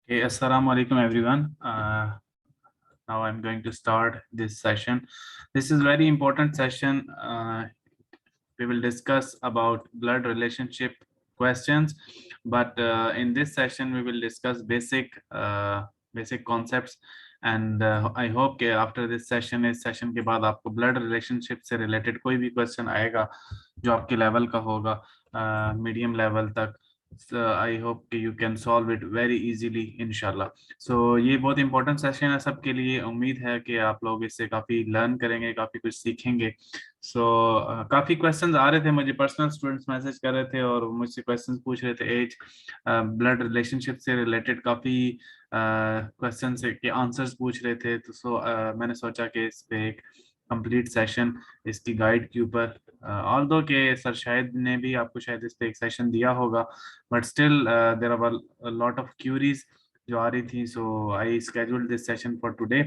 Okay, Assalamu alaikum everyone. Now I'm going to start this session. This is very important session. We will discuss about blood relationship questions, but in this session we will discuss basic concepts. And I hope कि after this session, इस session के बाद आपको blood relationship से related कोई भी question आएगा जो आपके level का होगा, medium level तक, आई होप कि you can solve it very easily इंशाल्लाह. सो ये बहुत इंपॉर्टेंट सेशन है सबके लिए. उम्मीद है कि आप लोग इससे काफ़ी लर्न करेंगे, काफ़ी कुछ सीखेंगे. सो काफ़ी क्वेश्चंस आ रहे थे मुझे, पर्सनल स्टूडेंट्स मैसेज कर रहे थे और मुझसे क्वेश्चंस पूछ रहे थे एज ब्लड रिलेशनशिप से रिलेटेड. काफ़ी क्वेश्चन के आंसर्स पूछ रहे थे. तो मैंने सोचा कि इस पे एक कंप्लीट सेशन इसकी गाइड के ऊपर, ऑल्दो के सर शायद ने भी आपको शायद इस पे एक सेशन दिया होगा, but still there are a lot of queries जो आ रही थी. So I scheduled this session for today.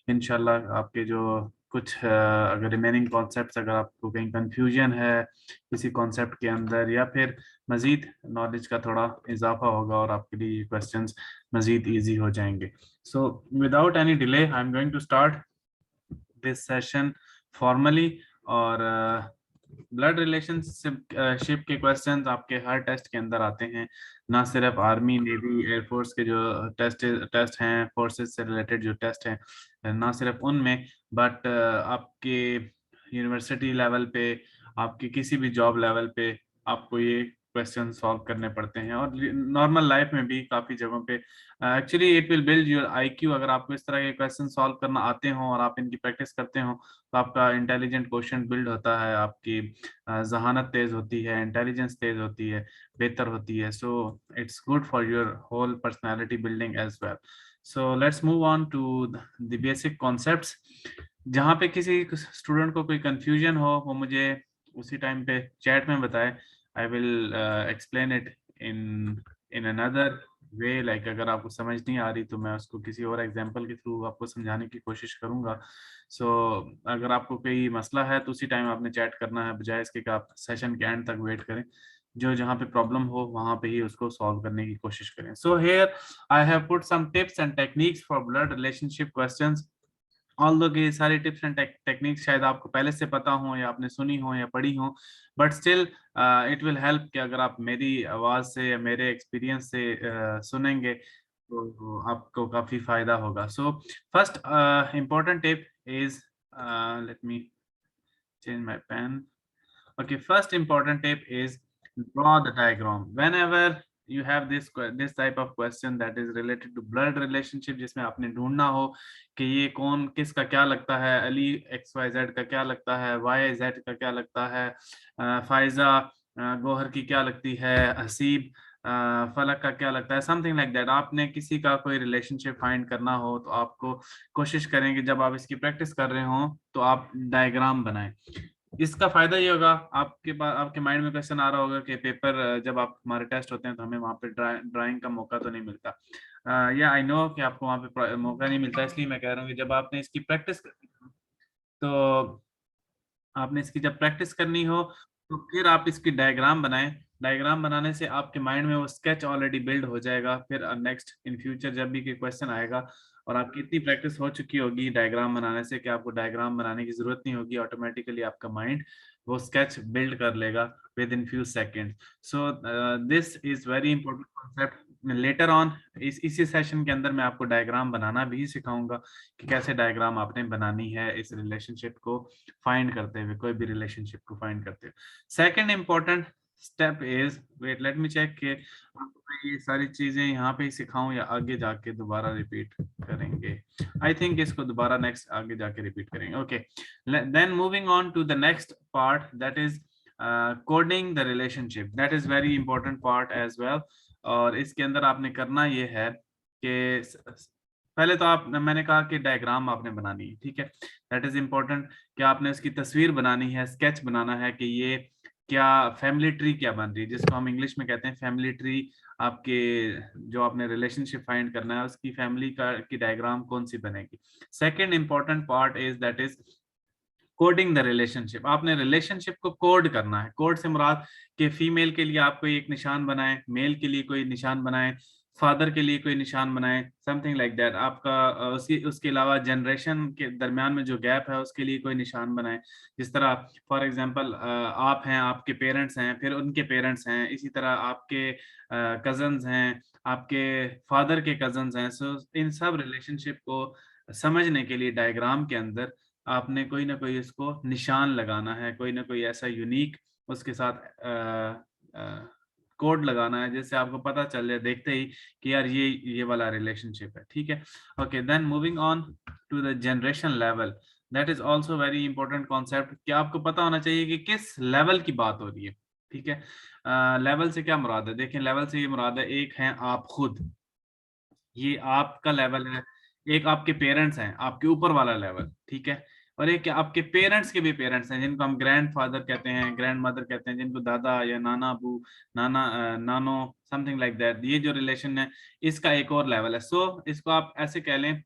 इंशाल्लाह आपके जो कुछ अगर रिमेनिंग कॉन्सेप्ट्स, अगर आपको कहीं कंफ्यूजन है किसी कॉन्सेप्ट के अंदर, या फिर मज़ीद नॉलेज का थोड़ा इजाफा होगा और आपके लिए ये क्वेश्चंस मज़ीद ईजी हो जाएंगे. So without any delay I am going to start this session formally. और ब्लड रिलेशनशिप के क्वेश्चंस आपके हर टेस्ट के अंदर आते हैं, ना सिर्फ आर्मी नेवी एयरफोर्स के जो टेस्ट हैं, फोर्सेस से रिलेटेड जो टेस्ट हैं, ना सिर्फ उनमें, बट आपके यूनिवर्सिटी लेवल पे, आपके किसी भी जॉब लेवल पे आपको ये क्वेश्चन सॉल्व करने पड़ते हैं. और नॉर्मल लाइफ में भी काफ़ी जगहों पे actually it will build your IQ. अगर आपको इस तरह के क्वेश्चन सॉल्व करना आते हों और आप इनकी प्रैक्टिस करते हो तो आपका इंटेलिजेंट क्वेश्चन बिल्ड होता है, आपकी जहानत तेज होती है, इंटेलिजेंस तेज होती है, बेहतर होती है. So it's good for your whole personality building as well. So let's move on to the basic concepts. जहाँ पे किसी स्टूडेंट को कोई कंफ्यूजन हो वो मुझे उसी टाइम पे चैट में बताए. I will explain it in in another way. Like अगर आपको समझ नहीं आ रही तो मैं उसको किसी और एग्जांपल के थ्रू आपको समझाने की कोशिश करूंगा. सो अगर आपको कोई मसला है तो उसी टाइम आपने चैट करना है, बजाय इसके कि आप सेशन के एंड तक वेट करें. जो जहाँ पे प्रॉब्लम हो वहाँ पे ही उसको सॉल्व करने की कोशिश करें. So here I have put some tips and techniques for blood relationship questions. Although कि सारी टिप्स एंड टेक्निक्स शायद आपको पहले से पता हो, या आपने सुनी हो या पढ़ी हो, but still it will help कि अगर आप मेरी आवाज़ से या मेरे एक्सपीरियंस से सुनेंगे तो आपको काफ़ी फ़ायदा होगा. So first important tip is, let me change my pen. Okay, first important tip is draw the diagram. Whenever you have this type of question that is related to blood relationship, जिसमें आपने ढूंढना हो कि ये कौन किसका क्या लगता है, अली XYZ का क्या लगता है, YZ का क्या लगता है, फायजा गोहर की क्या लगती है, हसीब फलक का क्या लगता है, समथिंग लाइक दैट. आपने किसी का कोई रिलेशनशिप फाइंड करना हो तो आपको कोशिश करेंगे जब आप इसकी प्रैक्टिस कर रहे हो तो आप डायग्राम बनाएं. इसका फायदा ये होगा, आपके पास आपके माइंड में क्वेश्चन आ रहा होगा कि पेपर जब आप हमारे टेस्ट होते हैं तो हमें वहाँ पे ड्राइंग का मौका तो नहीं मिलता. या आई नो कि आपको वहाँ पे मौका नहीं मिलता, इसलिए मैं कह रहा हूँ कि जब आपने इसकी प्रैक्टिस करनी हो तो आपने इसकी जब प्रैक्टिस करनी हो तो फिर आप इसकी डायग्राम बनाएं. डायग्राम बनाने से आपके माइंड में वो स्केच ऑलरेडी बिल्ड हो जाएगा. फिर नेक्स्ट इन फ्यूचर जब भी कोई क्वेश्चन आएगा और आपकी इतनी प्रैक्टिस हो चुकी होगी डायग्राम बनाने से कि आपको डायग्राम बनाने की जरूरत नहीं होगी, ऑटोमेटिकली आपका माइंड वो स्केच बिल्ड कर लेगा with in few second. So this is very important concept. Later on इसी सेशन के अंदर मैं आपको डायग्राम बनाना भी सिखाऊंगा कि कैसे डायग्राम आपने बनानी है इस रिलेशनशिप को फाइंड करते हुए, कोई भी रिलेशनशिप को फाइंड करते हुए. Second important step is, wait let me check कि आपको मैं ये सारी चीजें यहाँ पे ही सिखाऊं या आगे जाके दोबारा रिपीट करेंगे. आई थिंक इसको दोबारा नेक्स्ट आगे जाके रिपीट करेंगे. Okay, then moving on to the next part, that is coding the relationship. That is very important part as well. और इसके अंदर आपने करना ये है कि पहले तो आप, मैंने कहा कि डायग्राम आपने बनानी है, ठीक है, दैट इज इम्पोर्टेंट. कि आपने इसकी तस्वीर बनानी है, स्केच बनाना है कि ये क्या फैमिली ट्री क्या बन रही है, जिसको हम इंग्लिश में कहते हैं फैमिली ट्री. आपके जो आपने रिलेशनशिप फाइंड करना है उसकी फैमिली का की डायग्राम कौन सी बनेगी. Second important part is that is coding the relationship. आपने रिलेशनशिप को कोड करना है. कोड से मुराद कि फीमेल के लिए आप कोई एक निशान बनाएं, मेल के लिए कोई निशान बनाएं, फादर के लिए कोई निशान बनाएं, समथिंग लाइक दैट। आपका उसके अलावा जनरेशन के दरमियान में जो गैप है उसके लिए कोई निशान बनाएं। जिस तरह फॉर एग्जांपल आप हैं, आपके पेरेंट्स हैं, फिर उनके पेरेंट्स हैं, इसी तरह आपके कजन्स हैं, आपके फादर के कजन्स हैं। सो इन सब रिलेशनशिप को समझने के लिए डायग्राम के अंदर आपने कोई ना कोई इसको निशान लगाना है, कोई ना कोई ऐसा यूनिक उसके साथ कोड लगाना है, जिससे आपको पता चल जाए देखते ही कि यार ये वाला रिलेशनशिप है। ठीक है, okay. Then moving on to the generation level, that is also very important concept. क्या आपको पता होना चाहिए कि किस लेवल की बात हो रही है। ठीक है, लेवल से क्या मुराद है? देखें, लेवल से ये मुराद है, एक है आप खुद, ये आपका लेवल है। एक आपके पेरेंट्स हैं, आपके ऊपर वाला लेवल। ठीक है, और एक आपके पेरेंट्स के भी पेरेंट्स हैं, जिनको हम ग्रैंड फादर कहते हैं, ग्रैंड मदर कहते हैं, जिनको दादा या नाना अबू, नाना नानो, समथिंग लाइक दैट। ये जो रिलेशन है, इसका एक और लेवल है। सो इसको आप ऐसे कह लें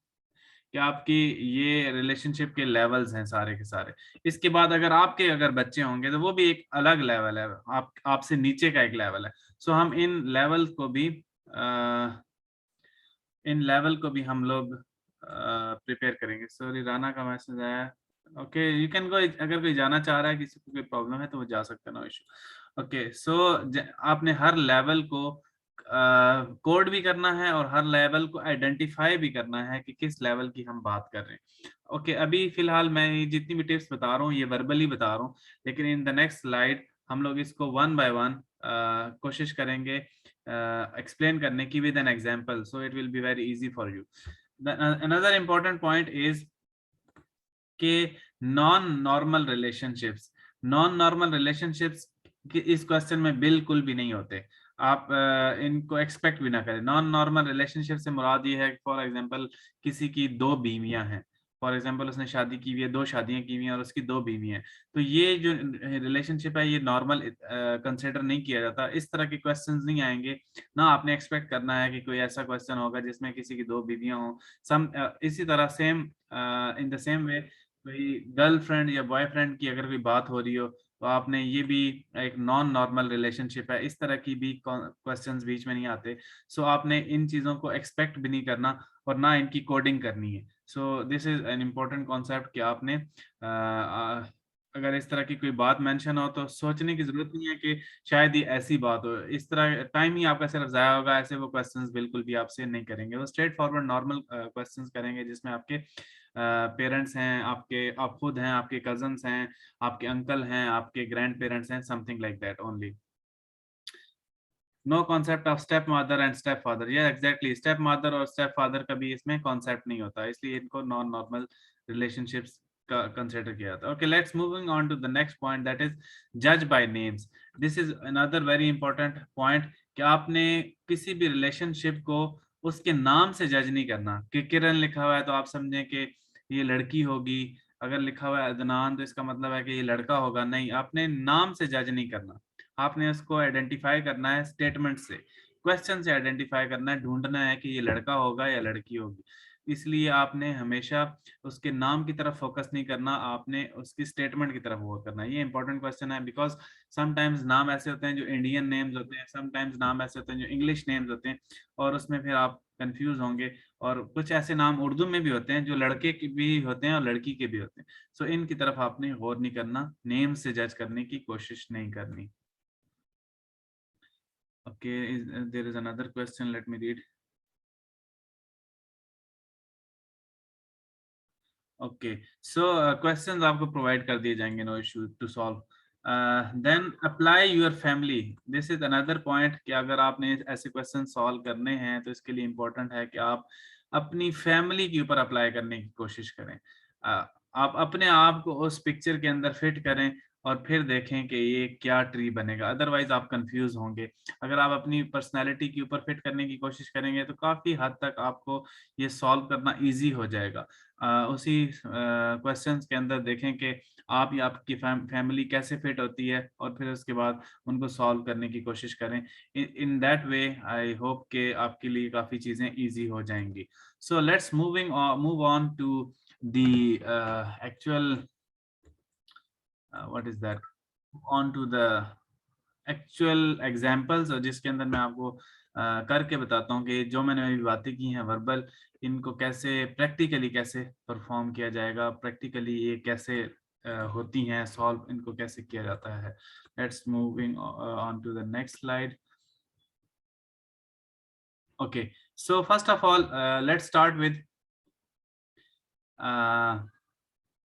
कि आपकी ये रिलेशनशिप के लेवल्स हैं सारे के सारे। इसके बाद अगर बच्चे होंगे तो वो भी एक अलग लेवल है, आप आपसे नीचे का एक लेवल है। सो हम इन लेवल को भी हम लोग प्रिपेयर करेंगे। सॉरी, राना का मैसेज आया। Okay, you can go. अगर कोई जाना चाह रहा है, किसी को कोई प्रॉब्लम है तो वो जा सकता है, नो इशू। ओके, सो आपने हर लेवल को कोड भी करना है और हर लेवल को आइडेंटिफाई भी करना है कि किस लेवल की हम बात कर रहे हैं। ओके, अभी फिलहाल मैं जितनी भी टिप्स बता रहा हूँ ये वर्बली बता रहा हूँ, लेकिन इन द नेक्स्ट स्लाइड हम लोग इसको वन बाय वन कोशिश करेंगे explain करने की with an example, so it will be very easy for you. Another important point is कि नॉन नॉर्मल रिलेशनशिप्स इस क्वेश्चन में बिल्कुल भी नहीं होते। आप इनको एक्सपेक्ट भी ना करें। नॉन नॉर्मल रिलेशनशिप से मुराद ये है, फॉर एग्जांपल किसी की दो बीवियां हैं, फॉर एग्जांपल उसने शादी की हुई है, दो शादियां की हुई हैं और उसकी दो बीवियां हैं, तो ये जो रिलेशनशिप है ये नॉर्मल कंसिडर नहीं किया जाता। इस तरह के क्वेश्चंस नहीं आएंगे ना। आपने एक्सपेक्ट करना है कि कोई ऐसा क्वेश्चन होगा जिसमें किसी की दो बीवियां हों। इसी तरह same in the same way कोई गर्लफ्रेंड या बॉयफ्रेंड की अगर कोई बात हो रही हो, तो आपने ये भी एक नॉन नॉर्मल रिलेशनशिप है, इस तरह की भी क्वेश्चंस बीच में नहीं आते। सो आपने इन चीज़ों को एक्सपेक्ट भी नहीं करना और ना इनकी कोडिंग करनी है। सो this is an important concept कि आपने अगर इस तरह की कोई बात मेंशन हो तो सोचने की जरूरत नहीं है कि शायद ये ऐसी बात हो। इस तरह टाइम ही आपका सिर्फ जाया होगा, ऐसे वो क्वेश्चंस बिल्कुल भी आपसे नहीं करेंगे। वो स्ट्रेट फॉरवर्ड नॉर्मल क्वेश्चंस करेंगे, जिसमें आपके पेरेंट्स हैं, आप खुद हैं, आपके कजन्स हैं, आपके अंकल हैं, आपके ग्रैंड पेरेंट्स हैं, something like that only. No concept of step mother and step father. ये एग्जैक्टली, स्टेप मदर और स्टेप फादर का भी इसमें कॉन्सेप्ट नहीं होता, इसलिए इनको नॉन नॉर्मल रिलेशनशिप्स का कंसिडर किया जाता है। Okay, let's moving on to the next point, that is जज by names. This is another very important point कि आपने किसी भी रिलेशनशिप को उसके नाम से जज नहीं करना। कि किरण लिखा हुआ है तो आप समझें कि ये लड़की होगी, अगर लिखा हुआ है अदनान तो इसका मतलब है कि ये लड़का होगा। नहीं, आपने नाम से जज नहीं करना, आपने उसको आइडेंटिफाई करना है स्टेटमेंट से, क्वेश्चन से आइडेंटिफाई करना है, ढूंढना है कि ये लड़का होगा या लड़की होगी। इसलिए आपने हमेशा उसके नाम की तरफ फोकस नहीं करना, आपने उसकी स्टेटमेंट की तरफ फोकस करना है। ये इंपॉर्टेंट क्वेश्चन है, बिकॉज समटाइम्स नाम ऐसे होते हैं जो इंडियन नेम्स होते हैं, समटाइम्स नाम ऐसे होते हैं जो इंग्लिश नेम्स होते हैं, और उसमें फिर आप कंफ्यूज होंगे। और कुछ ऐसे नाम उर्दू में भी होते हैं जो लड़के के भी होते हैं और लड़की के भी होते हैं। सो इनकी तरफ आपने गौर नहीं करना, नेम से जज करने की कोशिश नहीं करनी। Okay, there is another question. Let me read. Okay, so questions आपको provide कर दिए जाएंगे, no issue to solve. Then apply your family. This is another point कि अगर आपने ऐसे क्वेश्चन सॉल्व करने हैं तो इसके लिए इम्पोर्टेंट है कि आप अपनी फैमिली के ऊपर अप्लाई करने की कोशिश करें। आप अपने आप को उस पिक्चर के अंदर फिट करें और फिर देखें कि ये क्या ट्री बनेगा, अदरवाइज आप कंफ्यूज होंगे। अगर आप अपनी पर्सनैलिटी के ऊपर फिट करने की कोशिश करेंगे तो काफ़ी हद तक आपको ये सॉल्व करना ईजी हो जाएगा। उसी क्वेश्चंस के अंदर देखें कि आप या आपकी फैमिली कैसे फिट होती है और फिर उसके बाद उनको सॉल्व करने की कोशिश करें। In that way I hope कि आपके लिए काफ़ी चीज़ें ईजी हो जाएंगी। So let's move on to the actual what is that, on to the actual examples और जिसके अंदर मैं आपको करके बताता हूँ कि जो मैंने अभी बातें की हैं वर्बल, इनको कैसे प्रैक्टिकली कैसे परफॉर्म किया जाएगा, प्रैक्टिकली ये कैसे होती हैं सॉल्व, इनको कैसे किया जाता है। Let's moving on to the next slide. Okay, so first of all let's start with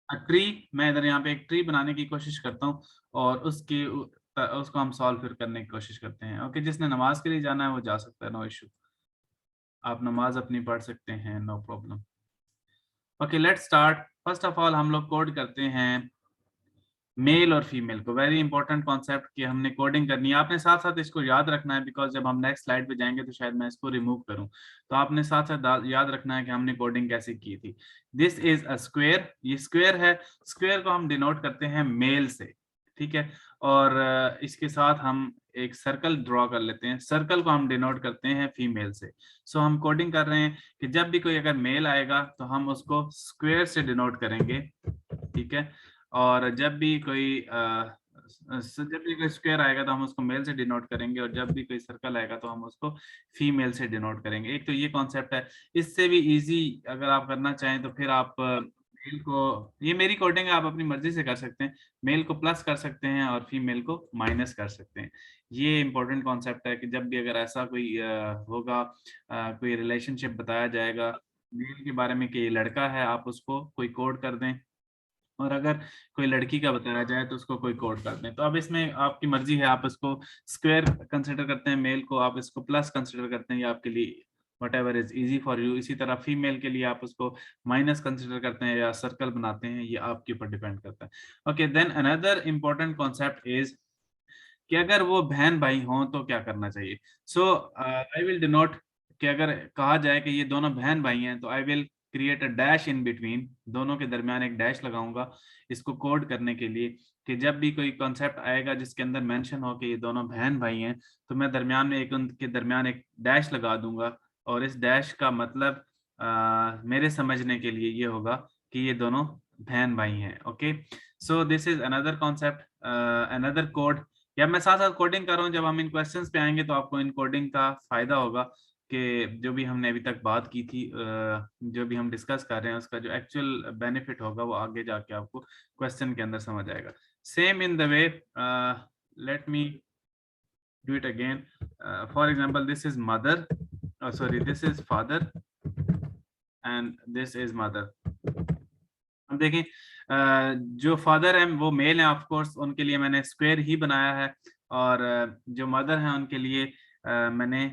tree. मैं इधर यहाँ पे एक ट्री बनाने की कोशिश करता हूँ और उसको हम सॉल्व फिर करने की कोशिश करते हैं। ओके, जिसने नमाज के लिए जाना है वो जा सकता है, नो इशू, आप नमाज अपनी पढ़ सकते हैं, no problem. Okay, let's start. First of all हम लोग कोड करते हैं मेल और फीमेल को। वेरी इंपॉर्टेंट कॉन्सेप्ट कि हमने कोडिंग करनी है, आपने साथ साथ इसको याद रखना है, बिकॉज जब हम नेक्स्ट स्लाइड पे जाएंगे तो शायद मैं इसको रिमूव करूं, तो आपने साथ साथ याद रखना है कि हमने कोडिंग कैसे की थी। दिस इज अ स्क्वायर, ये स्क्वायर है, स्क्वायर को हम डिनोट करते हैं मेल से, ठीक है। और इसके साथ हम एक सर्कल ड्रॉ कर लेते हैं, सर्कल को हम डिनोट करते हैं फीमेल से। सो हम कोडिंग कर रहे हैं कि जब भी कोई अगर मेल आएगा तो हम उसको स्क्वायर से डिनोट करेंगे, ठीक है। और जब भी कोई स्क्वायर आएगा तो हम उसको मेल से डिनोट करेंगे, और जब भी कोई सर्कल आएगा तो हम उसको फीमेल से डिनोट करेंगे। एक तो ये कॉन्सेप्ट है। इससे भी इजी अगर आप करना चाहें तो फिर आप मेल को, ये मेरी कोडिंग है, आप अपनी मर्जी से कर सकते हैं, मेल को प्लस कर सकते हैं और फीमेल को माइनस कर सकते हैं। ये इंपॉर्टेंट कॉन्सेप्ट है कि जब भी अगर ऐसा कोई होगा, कोई रिलेशनशिप बताया जाएगा मेल के बारे में कि ये लड़का है, आप उसको कोई कोड कर दें, और अगर कोई लड़की का बताया जाए तो उसको कोई कोड कर दें। तो अब इसमें आपकी मर्जी है, आप इसको स्क्वायर कंसिडर करते हैं मेल को, आप इसको प्लस कंसिडर करते हैं, ये आपके लिए whatever is easy for you. इसी तरह फीमेल के लिए आप उसको माइनस कंसिडर करते हैं या सर्कल बनाते हैं, ये आपके ऊपर डिपेंड करता है। Okay, then another important concept is कि अगर वो बहन भाई हों तो क्या करना चाहिए। सो आई विल डिनोट कि अगर कहा जाए कि ये दोनों बहन भाई हैं तो I will create a dash in between, दोनों के दरमियान एक डैश लगाऊंगा इसको कोड करने के लिए, कि जब भी कोई कॉन्सेप्ट आएगा जिसके अंदर मेंशन हो कि ये दोनों बहन भाई हैं तो मैं दरमियान में एक उनके दरमियान एक डैश लगा दूंगा, और इस डैश का मतलब मेरे समझने के लिए ये होगा कि ये दोनों बहन भाई हैं। Okay, so this is another concept, another code. या मैं साथ साथ कोडिंग कर रहा हूँ, जब हम इन क्वेश्चंस पे आएंगे तो आपको इन कोडिंग का फायदा होगा कि जो भी हमने अभी तक बात की थी, जो भी हम डिस्कस कर रहे हैं उसका जो एक्चुअल बेनिफिट होगा वो आगे जाके आपको क्वेश्चन के अंदर समझ आएगा। Same in the way, let me do it again. For example this is mother, sorry this is father and this is mother. अब देखें, जो फादर हैं वो मेल हैं, ऑफ कोर्स उनके लिए मैंने स्क्वायर ही बनाया है, और जो मदर हैं उनके लिए मैंने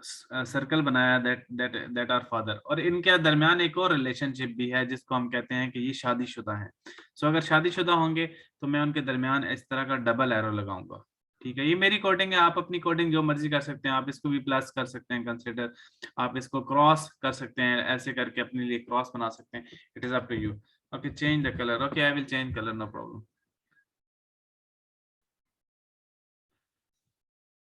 सर्कल बनाया, that that that are father. और इनके दरमियान एक और रिलेशनशिप भी है जिसको हम कहते हैं कि ये शादीशुदा हैं। सो अगर शादीशुदा होंगे तो मैं उनके दरमियान इस तरह का डबल एरो लगाऊंगा, ठीक है। ये मेरी कोडिंग है, आप अपनी कोडिंग जो मर्जी कर सकते हैं, आप इसको भी प्लस कर सकते हैं कंसिडर, आप इसको क्रॉस कर सकते हैं, ऐसे करके अपने लिए क्रॉस बना सकते हैं, it is up to you. Okay, change the color. Okay, I will change color, no problem.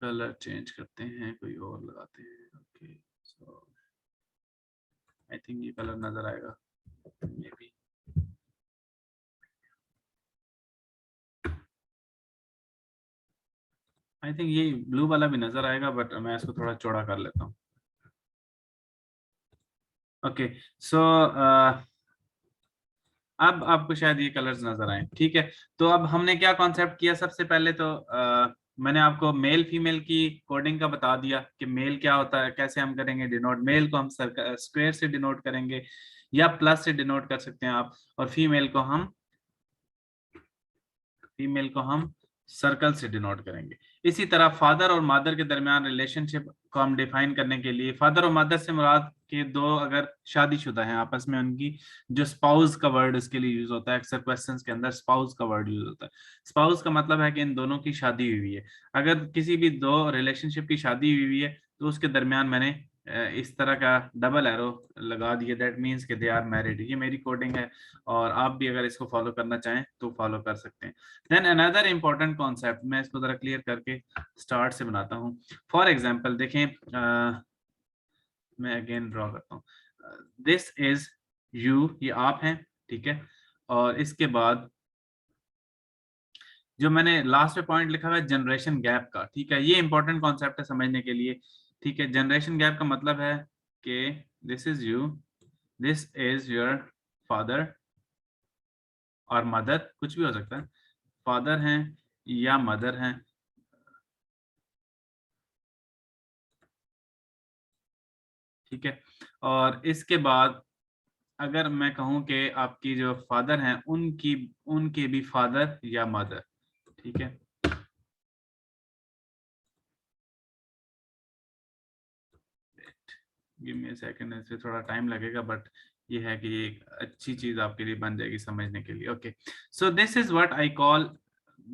Colour change करते हैं, कोई और लगाते हैं। ओके, सो आई थिंक ये कलर नजर आएगा, मे बी। आई थिंक ये ब्लू वाला भी नजर आएगा, बट मैं इसको थोड़ा चौड़ा कर लेता हूँ। ओके, सो अब आपको शायद ये कलर्स नजर आए, ठीक है। तो अब हमने क्या कॉन्सेप्ट किया, सबसे पहले तो मैंने आपको मेल फीमेल की कोडिंग का बता दिया कि मेल क्या होता है, कैसे हम करेंगे डिनोट। मेल को हम स्क्वायर से डिनोट करेंगे या प्लस से डिनोट कर सकते हैं आप, और फीमेल को हम सर्कल से डिनोट करेंगे। इसी तरह फादर और मदर के दरमियान रिलेशनशिप को हम डिफाइन करने के लिए, फादर और मदर से मुराद के दो अगर शादीशुदा हैं आपस में, उनकी जो स्पाउस का वर्ड इसके लिए यूज होता है, अक्सर क्वेश्चंस के अंदर स्पाउस का वर्ड यूज होता है। स्पाउस का मतलब है कि इन दोनों की शादी हुई है। अगर किसी भी दो रिलेशनशिप की शादी हुई है तो उसके दरमियान मैंने इस तरह का डबल एरो लगा दिया, दैट मीन्स कि दे आर मैरिड। ये मेरी कोडिंग है, और आप भी अगर इसको फॉलो करना चाहें तो फॉलो कर सकते हैं। देन अनदर इंपॉर्टेंट कॉन्सेप्ट, मैं इसको जरा क्लियर करके स्टार्ट से बनाता हूँ। फॉर एग्जांपल देखें, मैं अगेन ड्रॉ करता हूँ, दिस इज यू, ये आप हैं, ठीक है। और इसके बाद जो मैंने लास्ट में पॉइंट लिखा हुआ है जनरेशन गैप का, ठीक है, ये इंपॉर्टेंट कॉन्सेप्ट है समझने के लिए, ठीक है। जनरेशन गैप का मतलब है कि this is you, this is your father और मदर, कुछ भी हो सकता है, फादर हैं या मदर हैं, ठीक है। और इसके बाद अगर मैं कहूं कि आपकी जो फादर हैं उनकी उनके भी फादर या मदर, ठीक है। गिव मी अ सेकंड, इसमें थोड़ा टाइम लगेगा, बट ये है कि एक अच्छी चीज आपके लिए बन जाएगी समझने के लिए। Okay, so this is what I call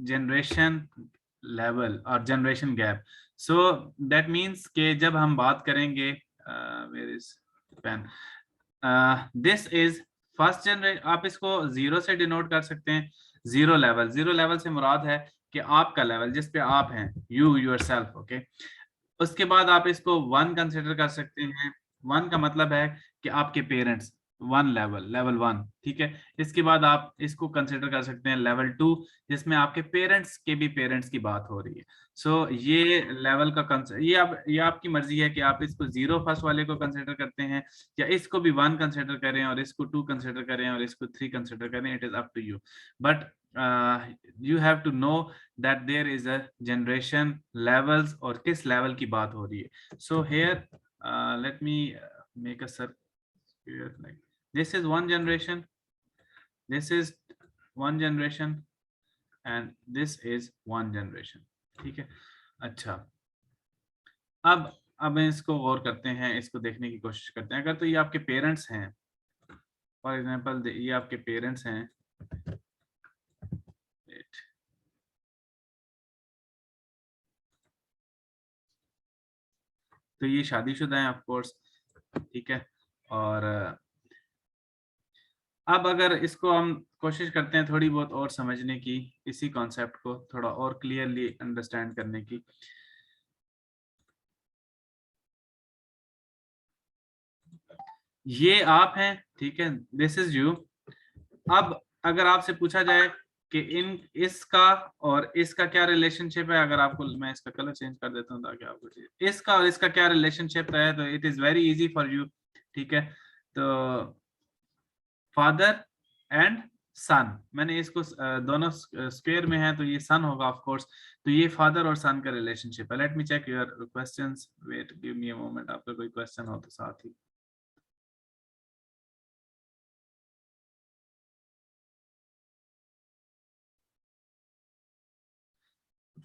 generation level और generation gap. So that means कि जब हम बात करेंगे, where is pen, this is first generation, आप इसको जीरो से डिनोट कर सकते हैं, जीरो लेवल। जीरो लेवल से मुराद है कि आपका लेवल जिस पे आप हैं, यू योरसेल्फ, ओके। उसके बाद आप इसको वन कंसिडर कर सकते हैं। वन का मतलब है कि आपके parents, one level, level one, ठीक है। इसके बाद आप इसको कंसिडर कर सकते हैं लेवल टू, जिसमें आपके पेरेंट्स के भी पेरेंट्स की बात हो रही है। सो ये लेवल का कंसेप्ट, ये आपकी मर्जी है कि आप इसको जीरो फर्स्ट वाले को कंसिडर करते हैं, या इसको भी वन कंसिडर करें और इसको टू कंसिडर करें और इसको थ्री कंसिडर करें, it is up to you. But you have to know that there is a generation levels और किस लेवल की बात हो रही है। So here let me make a circle, like this is one generation, this is one generation and this is one generation, ठीक है। अच्छा, अब इसको गौर करते हैं, इसको देखने की कोशिश करते हैं। अगर तो ये आपके पेरेंट्स हैं, फॉर एग्जांपल ये आपके पेरेंट्स हैं, तो ये शादीशुदा हैं ऑफ कोर्स, ठीक है। और अब अगर इसको हम कोशिश करते हैं थोड़ी बहुत और समझने की, इसी कॉन्सेप्ट को थोड़ा और क्लियरली अंडरस्टैंड करने की। ये आप हैं, ठीक है, दिस इज यू। अब अगर आपसे पूछा जाए कि इन इसका और इसका क्या रिलेशनशिप है, अगर आपको, मैं इसका कलर चेंज कर देता हूँ ताकि आपको इसका और इसका क्या रिलेशनशिप है, तो it is very easy for you, ठीक है। तो फादर एंड सन, मैंने इसको दोनों स्क्वायर में है तो ये सन होगा ऑफ कोर्स। तो ये फादर और सन का रिलेशनशिप है। Let me check your questions, wait give me a moment, आपका कोई क्वेश्चन हो तो साथ ही।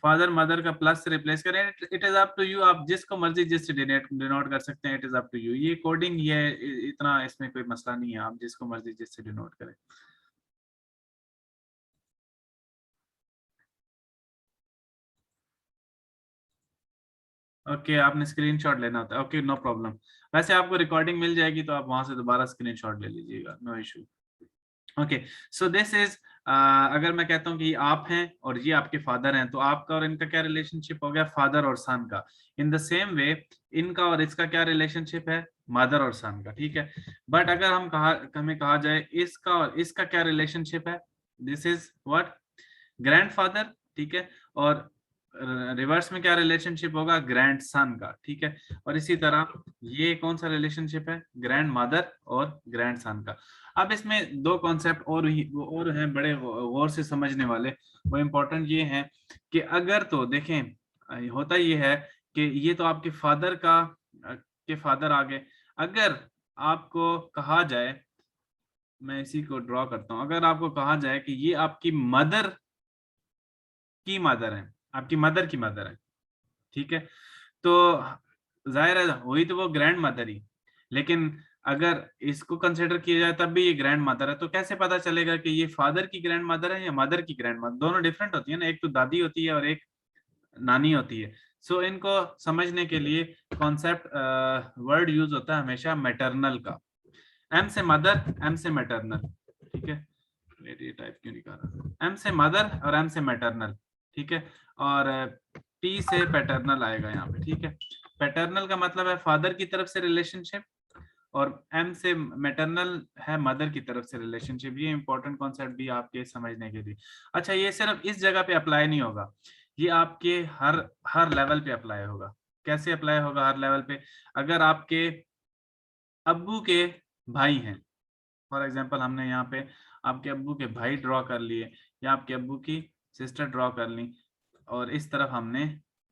फादर मदर का प्लस से रिप्लेस करें, it is up to you, आप जिसको मर्जी जिससे डिनोट कर सकते हैं, it is up to you. ये कोडिंग, ये इतना इसमें कोई मसला नहीं है, आप जिसको मर्जी जिससे डिनोट करें। ओके, आपने स्क्रीनशॉट लेना होता है, ओके नो प्रॉब्लम। वैसे आपको रिकॉर्डिंग मिल जाएगी तो आप वहां से दोबारा स्क्रीनशॉट ले लीजिएगा, no issue. Okay, so this is, अगर मैं कहता हूँ कि आप हैं और ये आपके फादर हैं, तो आपका और इनका क्या रिलेशनशिप हो गया, फादर और सन का। इन द सेम वे इनका और इसका क्या रिलेशनशिप है, मदर और सन का, ठीक है। बट अगर हमें कहा जाए इसका और इसका क्या रिलेशनशिप है, दिस इज व्हाट, ग्रैंडफादर, ठीक है। और रिवर्स में क्या रिलेशनशिप होगा, ग्रैंड सन का, ठीक है। और इसी तरह ये कौन सा रिलेशनशिप है, ग्रैंड मदर और ग्रैंड सन का। अब इसमें दो कॉन्सेप्ट और हैं बड़े गौर से समझने वाले, वो इम्पोर्टेंट ये हैं कि अगर तो देखें, होता ये है कि ये तो आपके फादर के फादर आ गए। अगर आपको कहा जाए, मैं इसी को ड्रॉ करता हूं, अगर आपको कहा जाए कि ये आपकी मदर की मदर है, आपकी मदर की मदर है, ठीक है, तो जाहिर है हुई तो वो ग्रैंड मदर ही, लेकिन अगर इसको कंसिडर किया जाए तब भी ये ग्रैंड मदर है। तो कैसे पता चलेगा कि ये फादर की ग्रैंड मदर है या मदर की ग्रैंड मदर, दोनों डिफरेंट होती है ना, एक तो दादी होती है और एक नानी होती है। सो इनको समझने के लिए कॉन्सेप्ट वर्ड यूज होता है हमेशा मैटरनल का, एम से मदर, एम से मैटरनल, ठीक है। ये टाइप क्यों नहीं कर रहा, एम से मदर और एम से मैटरनल, ठीक है। और पी से पैटर्नल आएगा यहाँ पे, ठीक है। पैटर्नल का मतलब है फादर की तरफ से रिलेशनशिप, और एम से मैटरनल है मदर की तरफ से रिलेशनशिप। ये इंपॉर्टेंट कॉन्सेप्ट भी आपके समझने के लिए। अच्छा, ये सिर्फ इस जगह पे अप्लाई नहीं होगा, ये आपके हर हर लेवल पे अप्लाई होगा। कैसे अप्लाई होगा हर लेवल पे? अगर आपके अब्बू के भाई हैं, फॉर एग्जांपल हमने यहाँ पे आपके अब्बू के भाई ड्रॉ कर लिए या आपके अब्बू की सिस्टर ड्रॉ कर ली, और इस तरफ हमने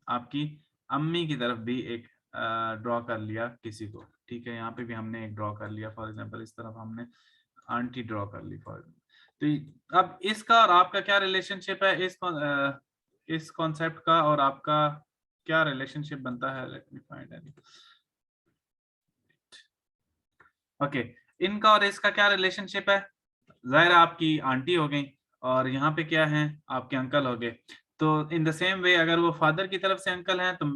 आपकी अम्मी की तरफ भी एक ड्रॉ कर लिया किसी को, ठीक है। यहाँ पे भी हमने एक ड्रॉ कर लिया, फॉर एग्जांपल इस तरफ हमने आंटी ड्रॉ कर ली फॉर। तो अब इसका और आपका क्या रिलेशनशिप है, इस कॉन्सेप्ट का और आपका क्या रिलेशनशिप बनता है? Let me find any. Okay, इनका और इसका क्या रिलेशनशिप है? जाहिर है आपकी आंटी हो गई और यहाँ पे क्या है, आपके अंकल हो गए। तो इन द सेम वे अगर वो फादर की तरफ से अंकल हैं तो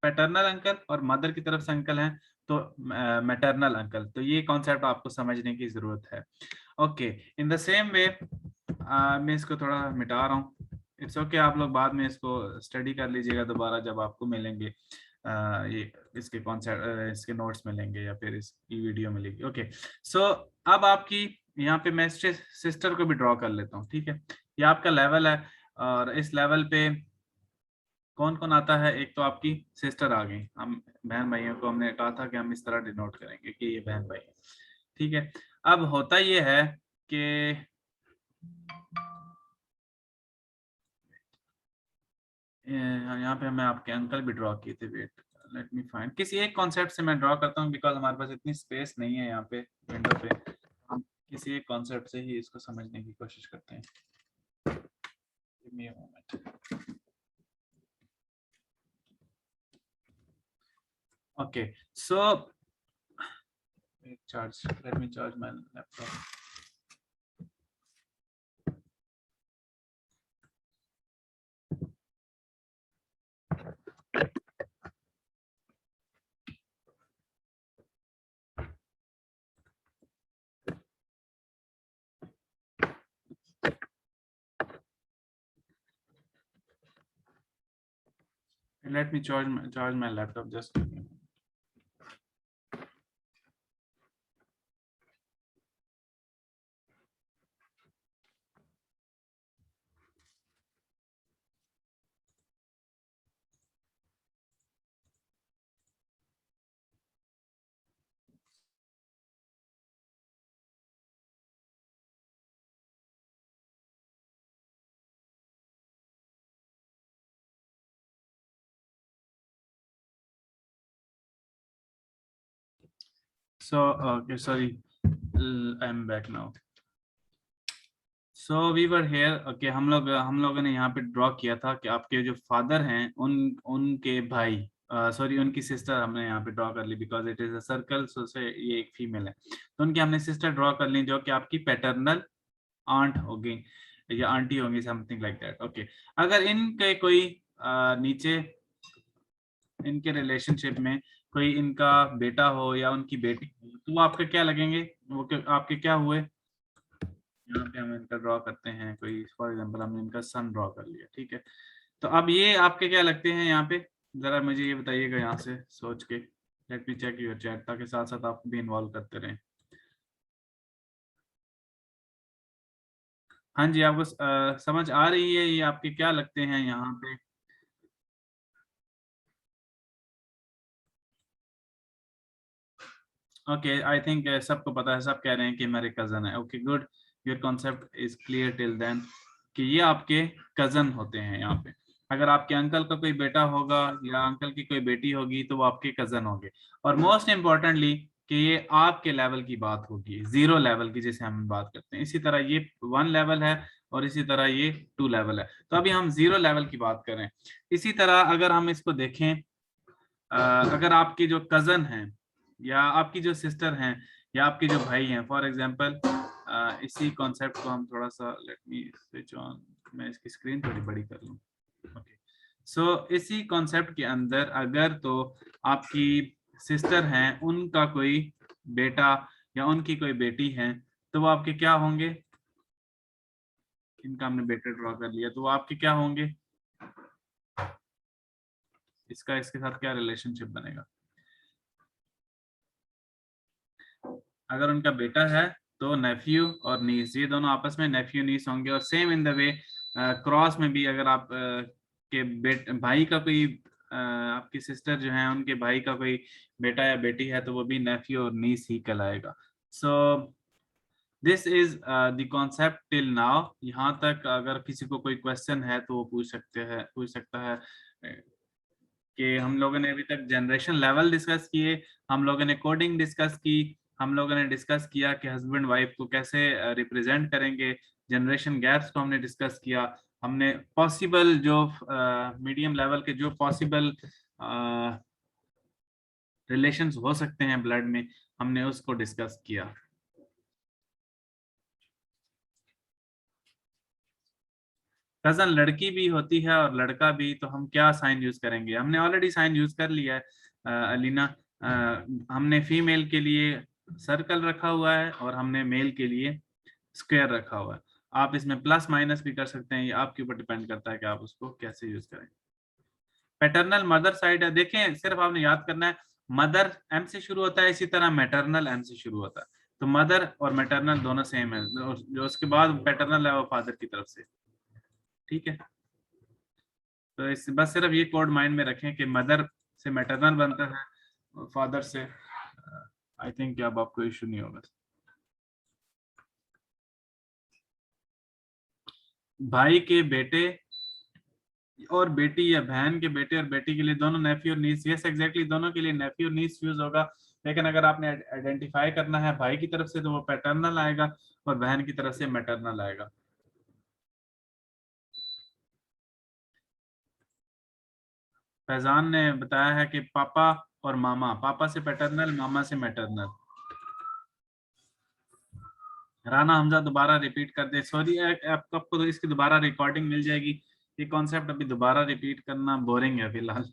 पैटर्नल अंकल, और मदर की तरफ से अंकल हैं तो मैटरनल अंकल। तो ये कॉन्सेप्ट आपको समझने की जरूरत है। Okay, in the same way मैं इसको थोड़ा मिटा रहा हूँ। इट्स ओके, आप लोग बाद में इसको स्टडी कर लीजिएगा दोबारा जब आपको मिलेंगे ये इसके कॉन्सेप्ट, इसके नोट्स मिलेंगे या फिर इसकी वीडियो मिलेगी। ओके, सो अब आपकी यहाँ पे मैं सिस्टर को भी ड्रॉ कर लेता हूँ, ठीक है। ये आपका लेवल है और इस लेवल पे कौन कौन आता है? एक तो आपकी सिस्टर आ गई, हम बहन भाइयों को हमने कहा था कि हम इस तरह डिनोट करेंगे कि ये बहन भाई, ठीक है। अब होता ये है कि यहाँ पे मैं आपके अंकल भी ड्रॉ किए थे। वेट, लेट मी फाइंड, किसी एक कॉन्सेप्ट से मैं ड्रॉ करता हूँ बिकॉज हमारे पास इतनी स्पेस नहीं है यहाँ पे विंडो पे। हम किसी एक कॉन्सेप्ट से ही इसको समझने की कोशिश करते हैं। Give me a moment. Okay, so let me charge my laptop. Let me charge my laptop, just give me a moment. So okay, sorry, I'm back now. So we were here. Okay, हम लोगों ने यहाँ पे draw किया था कि आपके जो फादर हैं उनके भाई, सॉरी उनकी सिस्टर हमने यहाँ पे ड्रॉ कर ली because it is a circle, so say ये एक फीमेल है तो उनकी हमने सिस्टर ड्रॉ कर ली जो कि आपकी पैटर्नल आंट होगी या आंटी होंगी, समथिंग लाइक दैट। ओके, अगर इनके कोई नीचे इनके रिलेशनशिप में कोई इनका बेटा हो या उनकी बेटी हो तो वो आपके क्या लगेंगे? वो आपके क्या हुए? यहाँ पे हम इनका ड्रॉ करते हैं, कोई फॉर एग्जांपल हमने इनका सन ड्रॉ कर लिया, ठीक है। तो अब ये आपके क्या लगते हैं यहाँ पे? जरा मुझे ये बताइएगा यहाँ से सोच के। Let me check your chat ताकि साथ साथ आप भी इन्वॉल्व करते रहें। हाँ जी, आपको समझ आ रही है? ये आपके क्या लगते हैं यहाँ पे? ओके, आई थिंक सबको पता है, सब कह रहे हैं कि मेरे कजन है। Okay good, your concept is clear till then कि ये आपके कजन होते हैं यहाँ पे। अगर आपके अंकल का कोई बेटा होगा या अंकल की कोई बेटी होगी तो वो आपके कजन होंगे। और मोस्ट इम्पोर्टेंटली कि ये आपके लेवल की बात होगी, जीरो लेवल की जिसे हम बात करते हैं। इसी तरह ये 1 लेवल है और इसी तरह ये 2 लेवल है। तो अभी हम जीरो लेवल की बात करें। इसी तरह अगर हम इसको देखें, अगर आपके जो कजन हैं या आपकी जो सिस्टर हैं या आपके जो भाई हैं, फॉर एग्जांपल इसी कॉन्सेप्ट को हम थोड़ा सा, लेट मी स्विच ऑन, मैं इसकी स्क्रीन थोड़ी बड़ी कर लूँ। ओके, सो इसी कॉन्सेप्ट के अंदर अगर तो आपकी सिस्टर हैं, उनका कोई बेटा या उनकी कोई बेटी है तो वो आपके क्या होंगे? इनका हमने बेटा ड्रॉ कर लिया तो वो आपके क्या होंगे? इसका इसके साथ क्या रिलेशनशिप बनेगा? अगर उनका बेटा है तो नेफ्यू और नीस, ये दोनों आपस में नेफ्यू नीस होंगे। और same in the way cross में भी अगर आप के भाई का कोई आपकी सिस्टर जो है उनके भाई का कोई बेटा या बेटी है तो वो भी नेफ्यू और नीस ही कहलाएगा। सो this is the concept till now. यहाँ तक अगर किसी को कोई क्वेश्चन है तो वो पूछ सकता है कि हम लोगों ने अभी तक जनरेशन लेवल डिस्कस किए, हम लोगों ने कोडिंग डिस्कस की, हम लोगों ने डिस्कस किया कि हस्बैंड वाइफ को कैसे रिप्रेजेंट करेंगे, जनरेशन गैप्स को हमने डिस्कस किया, हमने पॉसिबल जो मीडियम लेवल के जो पॉसिबल रिलेशंस हो सकते हैं ब्लड में, हमने उसको डिस्कस किया। कजन लड़की भी होती है और लड़का भी, तो हम क्या साइन यूज करेंगे? हमने ऑलरेडी साइन यूज कर लिया है अलीना। हमने फीमेल के लिए सर्कल रखा हुआ है और हमने मेल के लिए स्क्वायर रखा हुआ है। आप इसमें प्लस माइनस भी कर सकते हैं, ये आपके ऊपर डिपेंड करता है कि आप उसको कैसे यूज करें। पैटर्नल मदर साइड है, देखें सिर्फ आपने याद करना है मदर एम से शुरू होता है, इसी तरह मैटरनल एम से शुरू होता है। तो मदर और मैटरनल दोनों सेम है, जो उसके बाद पैटर्नल है वो फादर की तरफ से। ठीक है, तो इस बस सिर्फ ये कोड माइंड में रखें कि मदर से मैटरनल बनता है और फादर से, आई थिंक अब आपको इशू नहीं होगा। भाई के बेटे और बेटी या बहन के बेटे और बेटी के लिए दोनों नेफ्यू और नीस, यस एग्जैक्टली दोनों के लिए नेफ्यू और नीस यूज होगा। लेकिन अगर आपने आइडेंटिफाई करना है भाई की तरफ से तो वो पैटर्नल आएगा और बहन की तरफ से मैटरनल आएगा। फैजान ने बताया है कि पापा और मामा, पापा से पैटर्नल, मामा से मैटरनल। राना हमजा दोबारा रिपीट कर दे, सॉरी आपको तो इसकी दोबारा रिकॉर्डिंग मिल जाएगी। ये कॉन्सेप्ट अभी दोबारा रिपीट करना बोरिंग है फिलहाल।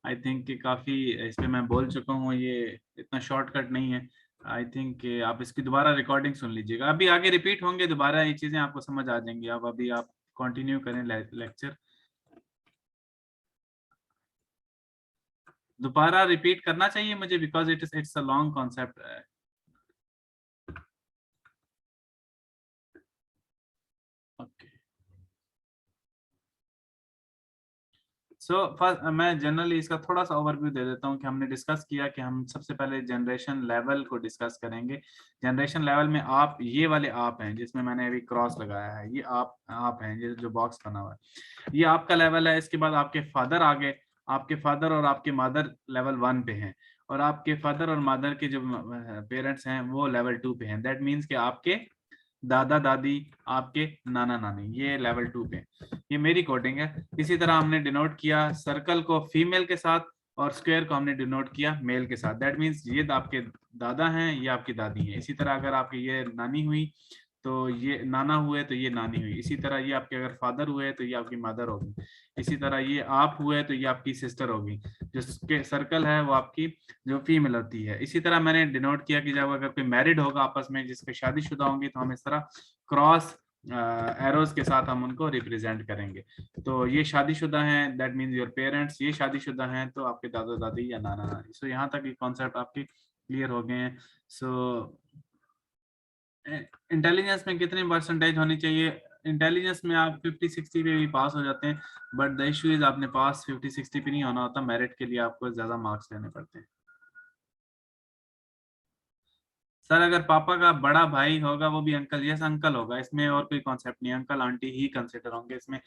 आई थिंक कि काफ़ी इस पे मैं बोल चुका हूँ, ये इतना शॉर्टकट नहीं है। आई थिंक कि आप इसकी दोबारा रिकॉर्डिंग सुन लीजिएगा, अभी आगे रिपीट होंगे दोबारा, ये चीज़ें आपको समझ आ जाएंगी। अब अभी आप कंटिन्यू करें लेक्चर। दोबारा रिपीट करना चाहिए मुझे because it's a long concept. Okay, so first मैं जनरली इसका थोड़ा सा ओवरव्यू दे देता हूँ कि हमने डिस्कस किया कि हम सबसे पहले जनरेशन लेवल को डिस्कस करेंगे। जनरेशन लेवल में आप, ये वाले आप हैं जिसमें मैंने अभी क्रॉस लगाया है, ये आप हैं, ये जो बॉक्स बना हुआ है ये आपका लेवल है। इसके बाद आपके फादर आ गए, आपके फादर और आपके मदर लेवल 1 पे हैं, और आपके फादर और मदर के जो पेरेंट्स हैं वो लेवल 2 पे हैं। दैट मीन्स कि आपके दादा दादी, आपके नाना नानी, ये लेवल 2 पे। ये मेरी कोडिंग है। इसी तरह हमने डिनोट किया सर्कल को फीमेल के साथ और स्क्वायर को हमने डिनोट किया मेल के साथ। दैट मीन्स ये आपके दादा हैं, ये आपकी दादी हैं। इसी तरह अगर आपकी ये नानी हुई तो ये नाना हुए तो ये नानी हुई। इसी तरह ये आपके अगर फादर हुए तो ये आपकी मदर होगी। इसी तरह ये आप हुए तो ये आपकी सिस्टर होगी। जिसके सर्कल है वो आपकी जो फीमेल होती है। इसी तरह मैंने डिनोट किया कि जब अगर कोई मैरिड होगा आपस में जिसके शादीशुदा होंगी तो हम इस तरह क्रॉस एरोज के साथ हम उनको रिप्रेजेंट करेंगे। तो ये शादीशुदा हैं, दैट मीन्स योर पेरेंट्स। ये शादीशुदा हैं तो आपके दादा दादी या नाना नानी। सो यहाँ तक ये कॉन्सेप्ट आपके क्लियर हो गए हैं। सो इंटेलिजेंस में कितनी परसेंटेज होनी चाहिए? इंटेलिजेंस में आप 50-60 पे भी पास हो जाते हैं, बट द इशू इज आपने पास 50-60 पे नहीं होना होता, मेरिट के लिए आपको ज्यादा मार्क्स लेने पड़ते हैं। सर अगर पापा का बड़ा भाई होगा वो भी अंकल, यस अंकल होगा, इसमें और कोई कॉन्सेप्ट नहीं, अंकल आंटी ही कंसिडर होंगे इसमें।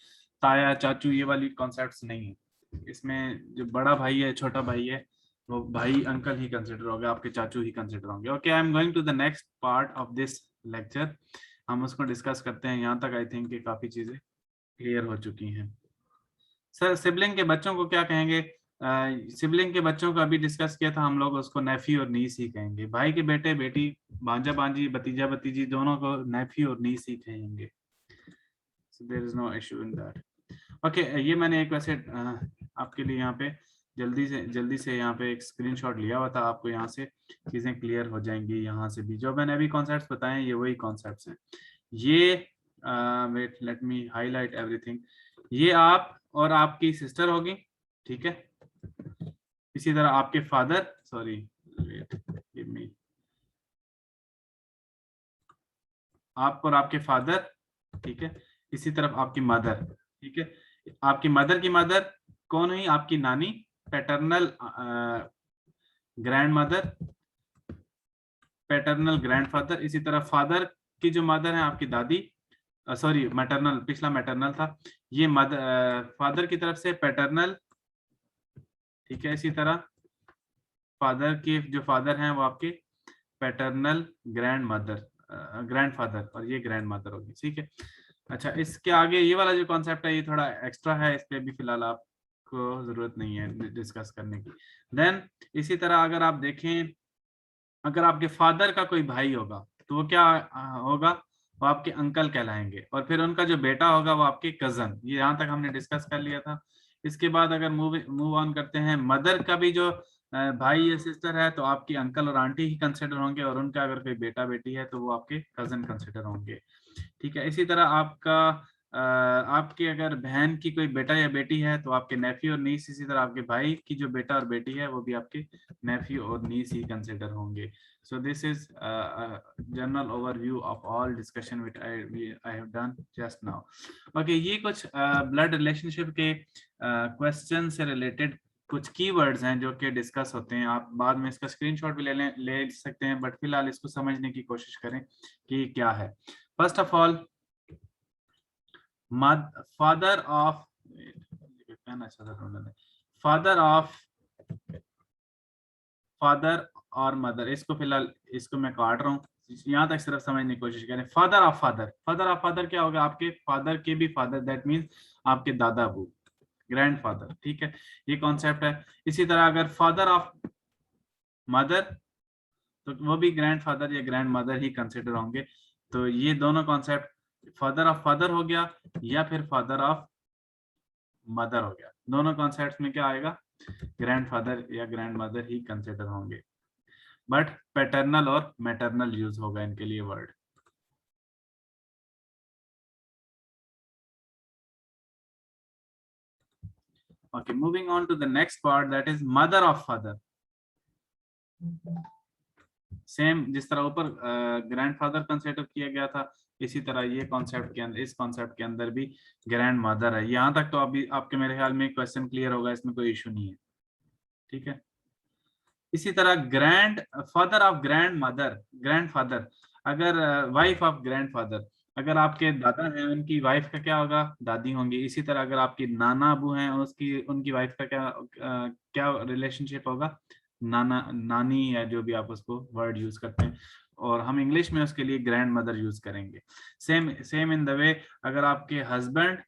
ताया चाचू ये वाली कॉन्सेप्ट्स नहीं है इसमें। जो बड़ा भाई है, छोटा भाई है, वो भाई अंकल ही कंसिडर होगा, आपके चाचू ही कंसिडर होंगे। Okay, I am going to the next part of this lecture. हम उसको डिस्कस करते हैं। यहाँ तक आई थिंक कि काफी चीजें क्लियर हो चुकी हैं। सर सिबलिंग के बच्चों को क्या कहेंगे? सिबलिंग के बच्चों को अभी डिस्कस किया था हम लोग, उसको नेफी और नीस ही कहेंगे। भाई के बेटे बेटी, भांजा भांजी, भतीजा भतीजी, दोनों को नेफी और नीस ही कहेंगे। So there is no issue in that. Okay, ये मैंने एक वैसे आपके लिए यहाँ पे जल्दी से यहाँ पे एक स्क्रीनशॉट लिया हुआ था, आपको यहाँ से चीजें क्लियर हो जाएंगी। यहाँ से भी जो मैंने अभी कॉन्सेप्ट्स बताए ये वही कॉन्सेप्ट्स हैं। ये wait let me highlight everything. ये आप और आपकी सिस्टर होगी, ठीक है। इसी तरह आपके father, sorry wait give me, आप और आपके फादर, ठीक है, इसी तरफ आपकी मदर, ठीक है। आपकी मदर की मदर कौन हुई? आपकी नानी, paternal grand mother, paternal grandfather. इसी तरह फादर की जो मदर है आपकी दादी, सॉरी मैटरनल, पिछला मैटरनल था, ये मदर फादर की तरफ से पैटर्नल, ठीक है। इसी तरह फादर के जो फादर हैं वो आपके पैटर्नल ग्रैंड मदर, ग्रैंडफादर, और ये ग्रैंड मदर होगी, ठीक है। अच्छा, इसके आगे ये वाला जो कॉन्सेप्ट है ये थोड़ा एक्स्ट्रा है, इस पे भी फिलहाल आपको जरूरत नहीं है डिस्कस करने की। देन इसी तरह अगर आप देखें, अगर आपके फादर का कोई भाई होगा तो वो क्या होगा? वो आपके अंकल कहलाएंगे, और फिर उनका जो बेटा होगा वो आपके कजन। ये यहाँ तक हमने डिस्कस कर लिया था। इसके बाद अगर मूव ऑन करते हैं, मदर का भी जो भाई या सिस्टर है तो आपकी अंकल और आंटी ही कंसिडर होंगे, और उनका अगर कोई बेटा बेटी है तो वो आपके कजन कंसिडर होंगे, ठीक है। इसी तरह आपका आपके अगर बहन की कोई बेटा या बेटी है तो आपके नेफ्यू और नीस, इसी तरह आपके भाई की जो बेटा और बेटी है वो भी आपके नेफ्यू और नीस ही कंसिडर होंगे। So this is a general overview of all discussion which I have done just now. Okay, ये कुछ blood relationship के question से related कुछ keywords हैं जो कि डिस्कस होते हैं। आप बाद में इसका स्क्रीनशॉट भी ले सकते हैं, बट फिलहाल इसको समझने की कोशिश करें कि क्या है। First of all, father of, father of, father और मदर, इसको फिलहाल इसको मैं काट रहा हूँ, यहाँ तक सिर्फ समझने की कोशिश करें। Father of father, father of father क्या होगा? आपके फादर के भी फादर, दैट मीन्स आपके दादा अबू, ग्रैंडफादर, ठीक है। ये कॉन्सेप्ट है। इसी तरह अगर फादर ऑफ मदर तो वो भी ग्रैंडफादर या ग्रैंड मदर ही कंसिडर होंगे। तो ये दोनों कॉन्सेप्ट फादर ऑफ फादर हो गया या फिर फादर ऑफ मदर हो गया, दोनों कॉन्सेप्ट्स में क्या आएगा? ग्रैंडफादर या ग्रैंड मदर ही कंसिडर होंगे, बट पैटर्नल और मैटरनल यूज होगा इनके लिए word. Okay, moving on to the next part, that is mother of father. Same जिस तरह ऊपर ग्रैंडफादर कंसिडर किया गया था, इसी तरह ये कॉन्सेप्ट के अंदर, इस कॉन्सेप्ट के अंदर भी ग्रैंड मदर है। यहाँ तक तो अभी आपके मेरे ख्याल में क्वेश्चन क्लियर होगा, इसमें कोई इशू नहीं है, ठीक है। इसी तरह grand father of grand mother, grand father, अगर वाइफ ऑफ ग्रैंड फादर, अगर आपके दादा हैं उनकी वाइफ का क्या होगा? दादी होंगी। इसी तरह अगर आपकी नाना अबू हैं उसकी उनकी वाइफ का क्या रिलेशनशिप होगा? नाना नानी, या जो भी आप उसको वर्ड यूज करते हैं, और हम इंग्लिश में उसके लिए ग्रैंड मदर यूज करेंगे। Same same in the way, अगर आपके हस्बैंड,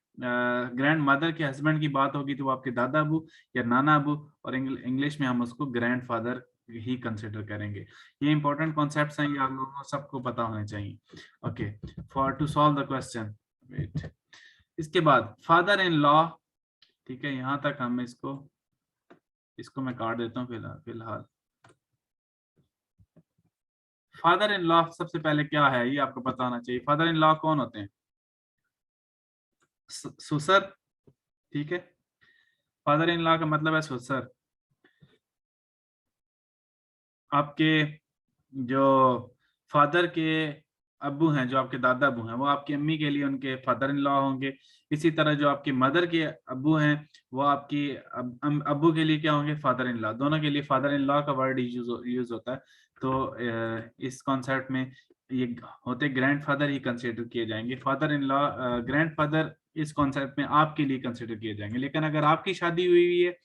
ग्रैंड मदर के हस्बैंड की बात होगी तो वो आपके दादा अबू या नाना अबू, और इंग्लिश में हम उसको ग्रैंड फादर ही कंसिडर करेंगे। ये इंपॉर्टेंट कॉन्सेप्ट्स हैं, ये आप लोगों को सबको पता होने चाहिए। Okay, for to solve the question, wait. इसके बाद फादर इन लॉ, ठीक है, यहाँ तक हम इसको मैं काट देता हूँ फिलहाल। फादर इन लॉ सबसे पहले क्या है ये आपको पता होना चाहिए। फादर इन लॉ कौन होते हैं? ससुर, ठीक है। फादर इन लॉ का मतलब है ससुर। आपके जो फादर के अब्बू हैं, जो आपके दादा अब्बू हैं, वो आपकी अम्मी के लिए उनके फादर इन लॉ होंगे। इसी तरह जो आपकी मदर के अब्बू हैं वो आपकी अब्बू के लिए क्या होंगे? Father in law. दोनों के लिए फादर इन लॉ का वर्ड यूज होता है। तो इस कॉन्सेप्ट में ये होते ग्रैंडफादर ही कंसिडर किए जाएंगे। फादर इन लॉ, ग्रैंडफादर इस कॉन्सेप्ट में आपके लिए कंसिडर किए जाएंगे। लेकिन अगर आपकी शादी हुई है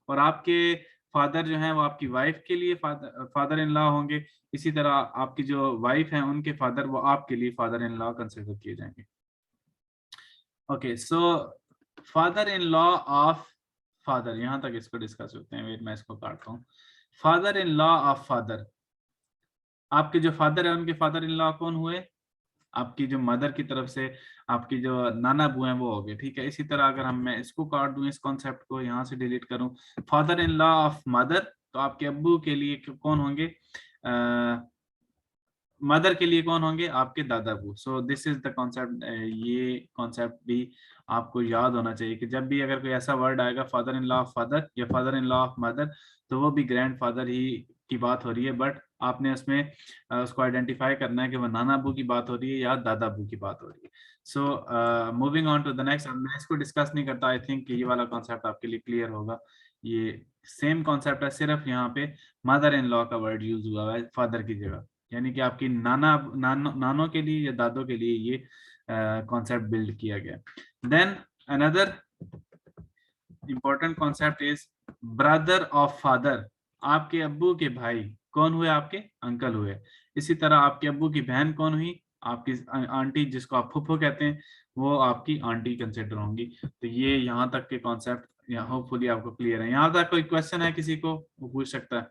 और आपके फादर जो हैं वो आपकी वाइफ के लिए फादर इन लॉ होंगे, इसी तरह आपकी जो वाइफ हैं उनके फादर वो आपके लिए फादर इन लॉ कंसिडर किए जाएंगे। Okay, so father in law of father, यहां तक इसको डिस्कस होते हैं। वेट, मैं इसको काटता हूँ। Father in law of father, आपके जो फादर है उनके फादर इन लॉ कौन हुए? आपकी जो मदर की तरफ से आपकी जो नाना अबू हैं वो हो गए, ठीक है। इसी तरह अगर मैं इसको काट दूं, इस कॉन्सेप्ट को यहाँ से डिलीट करूं, father in law of mother, तो आपके अब्बू के लिए कौन होंगे? मदर के लिए कौन होंगे? आपके दादा अबू। सो दिस इज द कॉन्सेप्ट। ये कॉन्सेप्ट भी आपको याद होना चाहिए कि जब भी अगर कोई ऐसा वर्ड आएगा father in law of father या father in law of mother, तो वो भी ग्रैंड फादर ही की बात हो रही है, बट आपने उसमें उसको आइडेंटिफाई करना है कि वो नाना अबू की बात हो रही है या दादा अबू की बात हो रही है। So moving on to the next, मैं इसको डिस्कस नहीं करता, आई थिंक ये वाला कॉन्सेप्ट आपके लिए क्लियर होगा। ये सेम कॉन्सेप्ट है, सिर्फ यहाँ पे मदर इन लॉ का वर्ड यूज हुआ है फादर की जगह, यानी कि आपकी नानों के लिए या दादों के लिए ये कॉन्सेप्ट बिल्ड किया गया। Then another important concept is brother of father. आपके अब्बू के भाई कौन हुए? आपके अंकल हुए। इसी तरह आपके अब्बू की बहन कौन हुई? आपकी आंटी, जिसको आप फुफ्फो कहते हैं, वो आपकी आंटी कंसिडर होंगी। तो ये यहाँ तक के कॉन्सेप्ट होपफुली आपको क्लियर है। यहाँ तक कोई क्वेश्चन है किसी को, वो पूछ सकता है।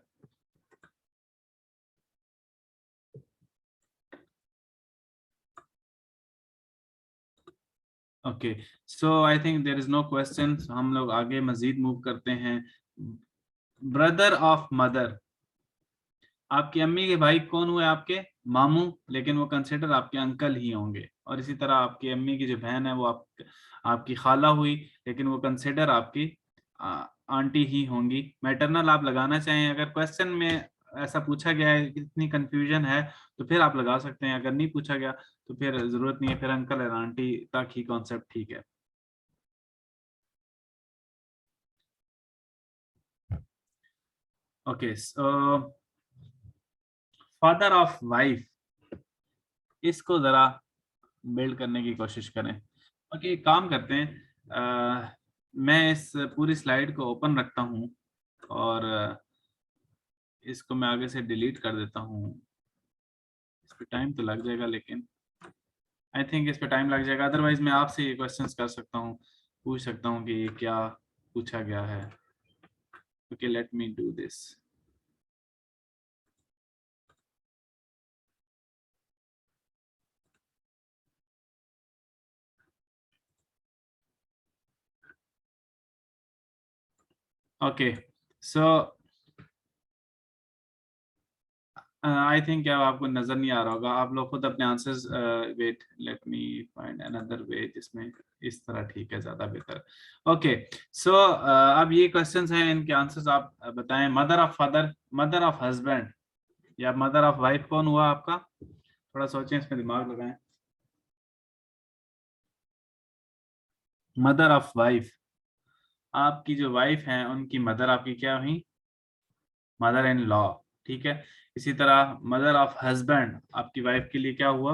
Okay, so I think there is no question, हम लोग आगे मजीद मूव करते हैं। ब्रदर ऑफ मदर, आपकी अम्मी के भाई कौन हुए? आपके मामू, लेकिन वो कंसिडर आपके अंकल ही होंगे। और इसी तरह आपकी अम्मी की जो बहन है वो आपकी खाला हुई, लेकिन वो कंसिडर आपकी आंटी ही होंगी। मैटरनल आप लगाना चाहें, अगर क्वेश्चन में ऐसा पूछा गया है, इतनी कंफ्यूजन है, तो फिर आप लगा सकते हैं। अगर नहीं पूछा गया तो फिर जरूरत नहीं है, फिर अंकल और आंटी तक ही कॉन्सेप्ट ठीक है। Okay, so father of wife, इसको जरा बिल्ड करने की कोशिश करें। ओके, एक काम करते हैं, मैं इस पूरी स्लाइड को ओपन रखता हूँ और इसको मैं आगे से डिलीट कर देता हूँ। इस पे टाइम तो लग जाएगा, लेकिन आई थिंक इस पे टाइम लग जाएगा। अदरवाइज मैं आपसे ये क्वेश्चंस कर सकता हूँ, पूछ सकता हूँ कि ये क्या पूछा गया है। Okay, let me do this. Okay, so I think क्या आपको नजर नहीं आ रहा होगा, आप लोग खुद अपने answers, wait let me find another way जिसमें इस तरह ठीक है, ज्यादा बेहतर। ओके, सो अब ये क्वेश्चंस हैं, इनके आंसर्स आप बताएं। Mother of father, mother of husband या मदर ऑफ वाइफ कौन हुआ आपका? थोड़ा सोचें, इसमें दिमाग लगाएं। मदर ऑफ वाइफ, आपकी जो वाइफ है उनकी मदर आपकी क्या हुई? मदर इन लॉ, ठीक है। इसी तरह मदर ऑफ हस्बैंड आपकी वाइफ के लिए क्या हुआ?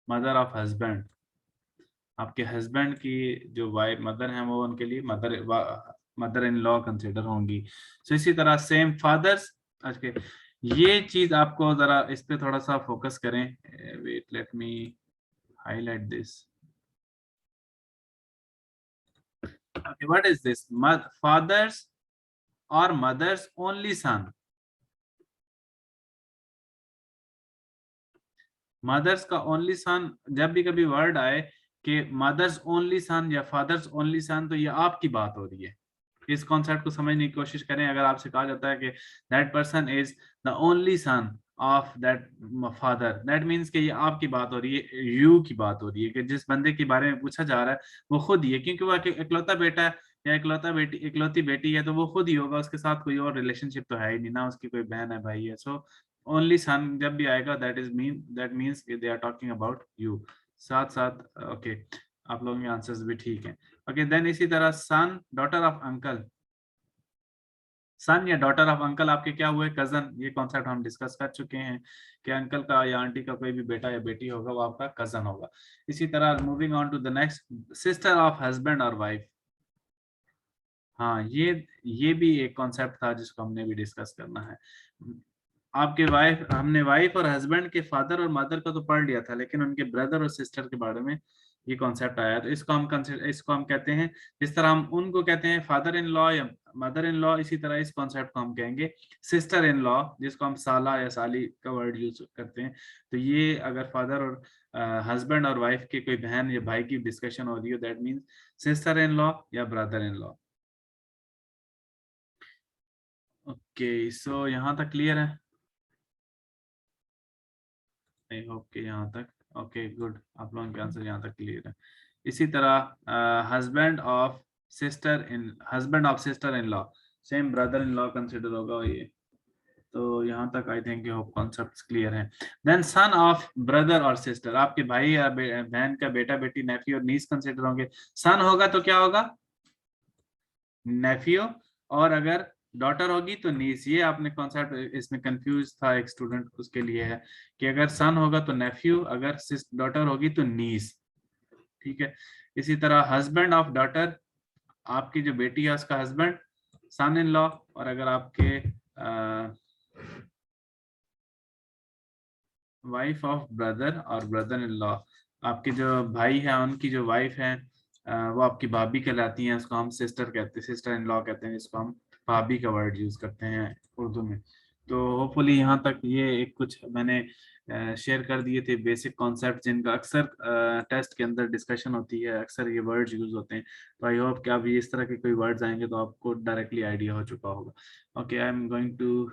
मदर ऑफ हस्बैंड, आपके हस्बैंड की जो वाइफ मदर है वो उनके लिए मदर इन लॉ कंसिडर होंगी। सो इसी तरह सेम फादर्स। ओके, ये चीज आपको जरा इस पे थोड़ा सा फोकस करें। Wait let me highlight this. Okay, what is this? Father's और मदर्स ओनली सन। मदर्स का ओनली सन, जब भी कभी वर्ड आए कि मदर्स ओनली सन या फादर्स ओनली सन, तो ये आपकी बात हो रही है। इस कॉन्सेप्ट को समझने की कोशिश करें। अगर आपसे कहा जाता है कि that person is the only son of that father, that means कि ये आपकी बात हो रही है, यू की बात हो रही है, कि जिस बंदे के बारे में पूछा जा रहा है वो खुद ही है, क्योंकि वो इकलौता बेटा है या इकलौती बेटी है, तो वो खुद ही होगा, उसके साथ कोई और रिलेशनशिप तो है ही नहीं ना, उसकी कोई बहन है, भाई है। सो ओनली सन जब भी आएगा, that means they are talking about you. साथ साथ ओके, आप लोगों के आंसर्स भी ठीक हैं। ओके, देन इसी तरह सन, डॉटर ऑफ अंकल, सन या डॉटर ऑफ अंकल आपके क्या हुए? कजन। ये कॉन्सेप्ट हम डिस्कस कर चुके हैं कि अंकल का या आंटी का कोई भी बेटा या बेटी होगा वो आपका कजन होगा। इसी तरह moving on to the next, sister of husband और वाइफ। हाँ, ये भी एक कॉन्सेप्ट था जिसको हमने भी डिस्कस करना है। आपके वाइफ, हमने वाइफ और हस्बैंड के फादर और मदर का तो पढ़ लिया था, लेकिन उनके ब्रदर और सिस्टर के बारे में ये कॉन्सेप्ट आया, तो इसको हम कहते हैं, जिस तरह हम उनको कहते हैं फादर इन लॉ या मदर इन लॉ, इसी तरह इस कॉन्सेप्ट को हम कहेंगे सिस्टर इन लॉ, जिसको हम साला या साली का वर्ड यूज करते हैं। तो ये अगर फादर और हस्बैंड और वाइफ के कोई बहन या भाई की डिस्कशन हो रही हो, that means sister in law या brother in law. Okay, so यहाँ तक क्लियर है? आई होप कि यहाँ तक। ओके गुड, आप लोगों के आंसर यहाँ तक क्लियर है। इसी तरह husband of sister in, husband of sister in law, same brother in law consider होगा ये। तो यहाँ तक I think hope concepts clear हैं। देन सन ऑफ ब्रदर और सिस्टर, आपके भाई या बहन का बेटा बेटी, नेफ्यू और नीस कंसिडर होंगे। सन होगा तो क्या होगा, नेफ्यू, और अगर डॉटर होगी तो नीस। ये आपने कॉन्सेप्ट इसमें कंफ्यूज था एक स्टूडेंट, उसके लिए है कि अगर सन होगा तो नेफ्यू, अगर डॉटर होगी तो नीस। ठीक है, इसी तरह हस्बैंड ऑफ डॉटर, आपकी जो बेटी है उसका हस्बैंड, सन इन लॉ, और अगर आपके वाइफ ऑफ ब्रदर और ब्रदर इन लॉ, आपके जो भाई है उनकी जो वाइफ है वो आपकी भाभी कहलाती हैं, उसको हम सिस्टर कहते हैं, सिस्टर इन लॉ कहते हैं, जिसको हम भाभी का वर्ड यूज करते हैं उर्दू में। तो होपफुली यहाँ तक ये एक कुछ मैंने शेयर कर दिए थे बेसिक कॉन्सेप्ट, जिनका अक्सर टेस्ट के अंदर डिस्कशन होती है, अक्सर ये वर्ड्स यूज होते हैं। तो आई होप कि अभी इस तरह के कोई वर्ड्स आएंगे तो आपको डायरेक्टली आइडिया हो चुका होगा। Okay, I am going to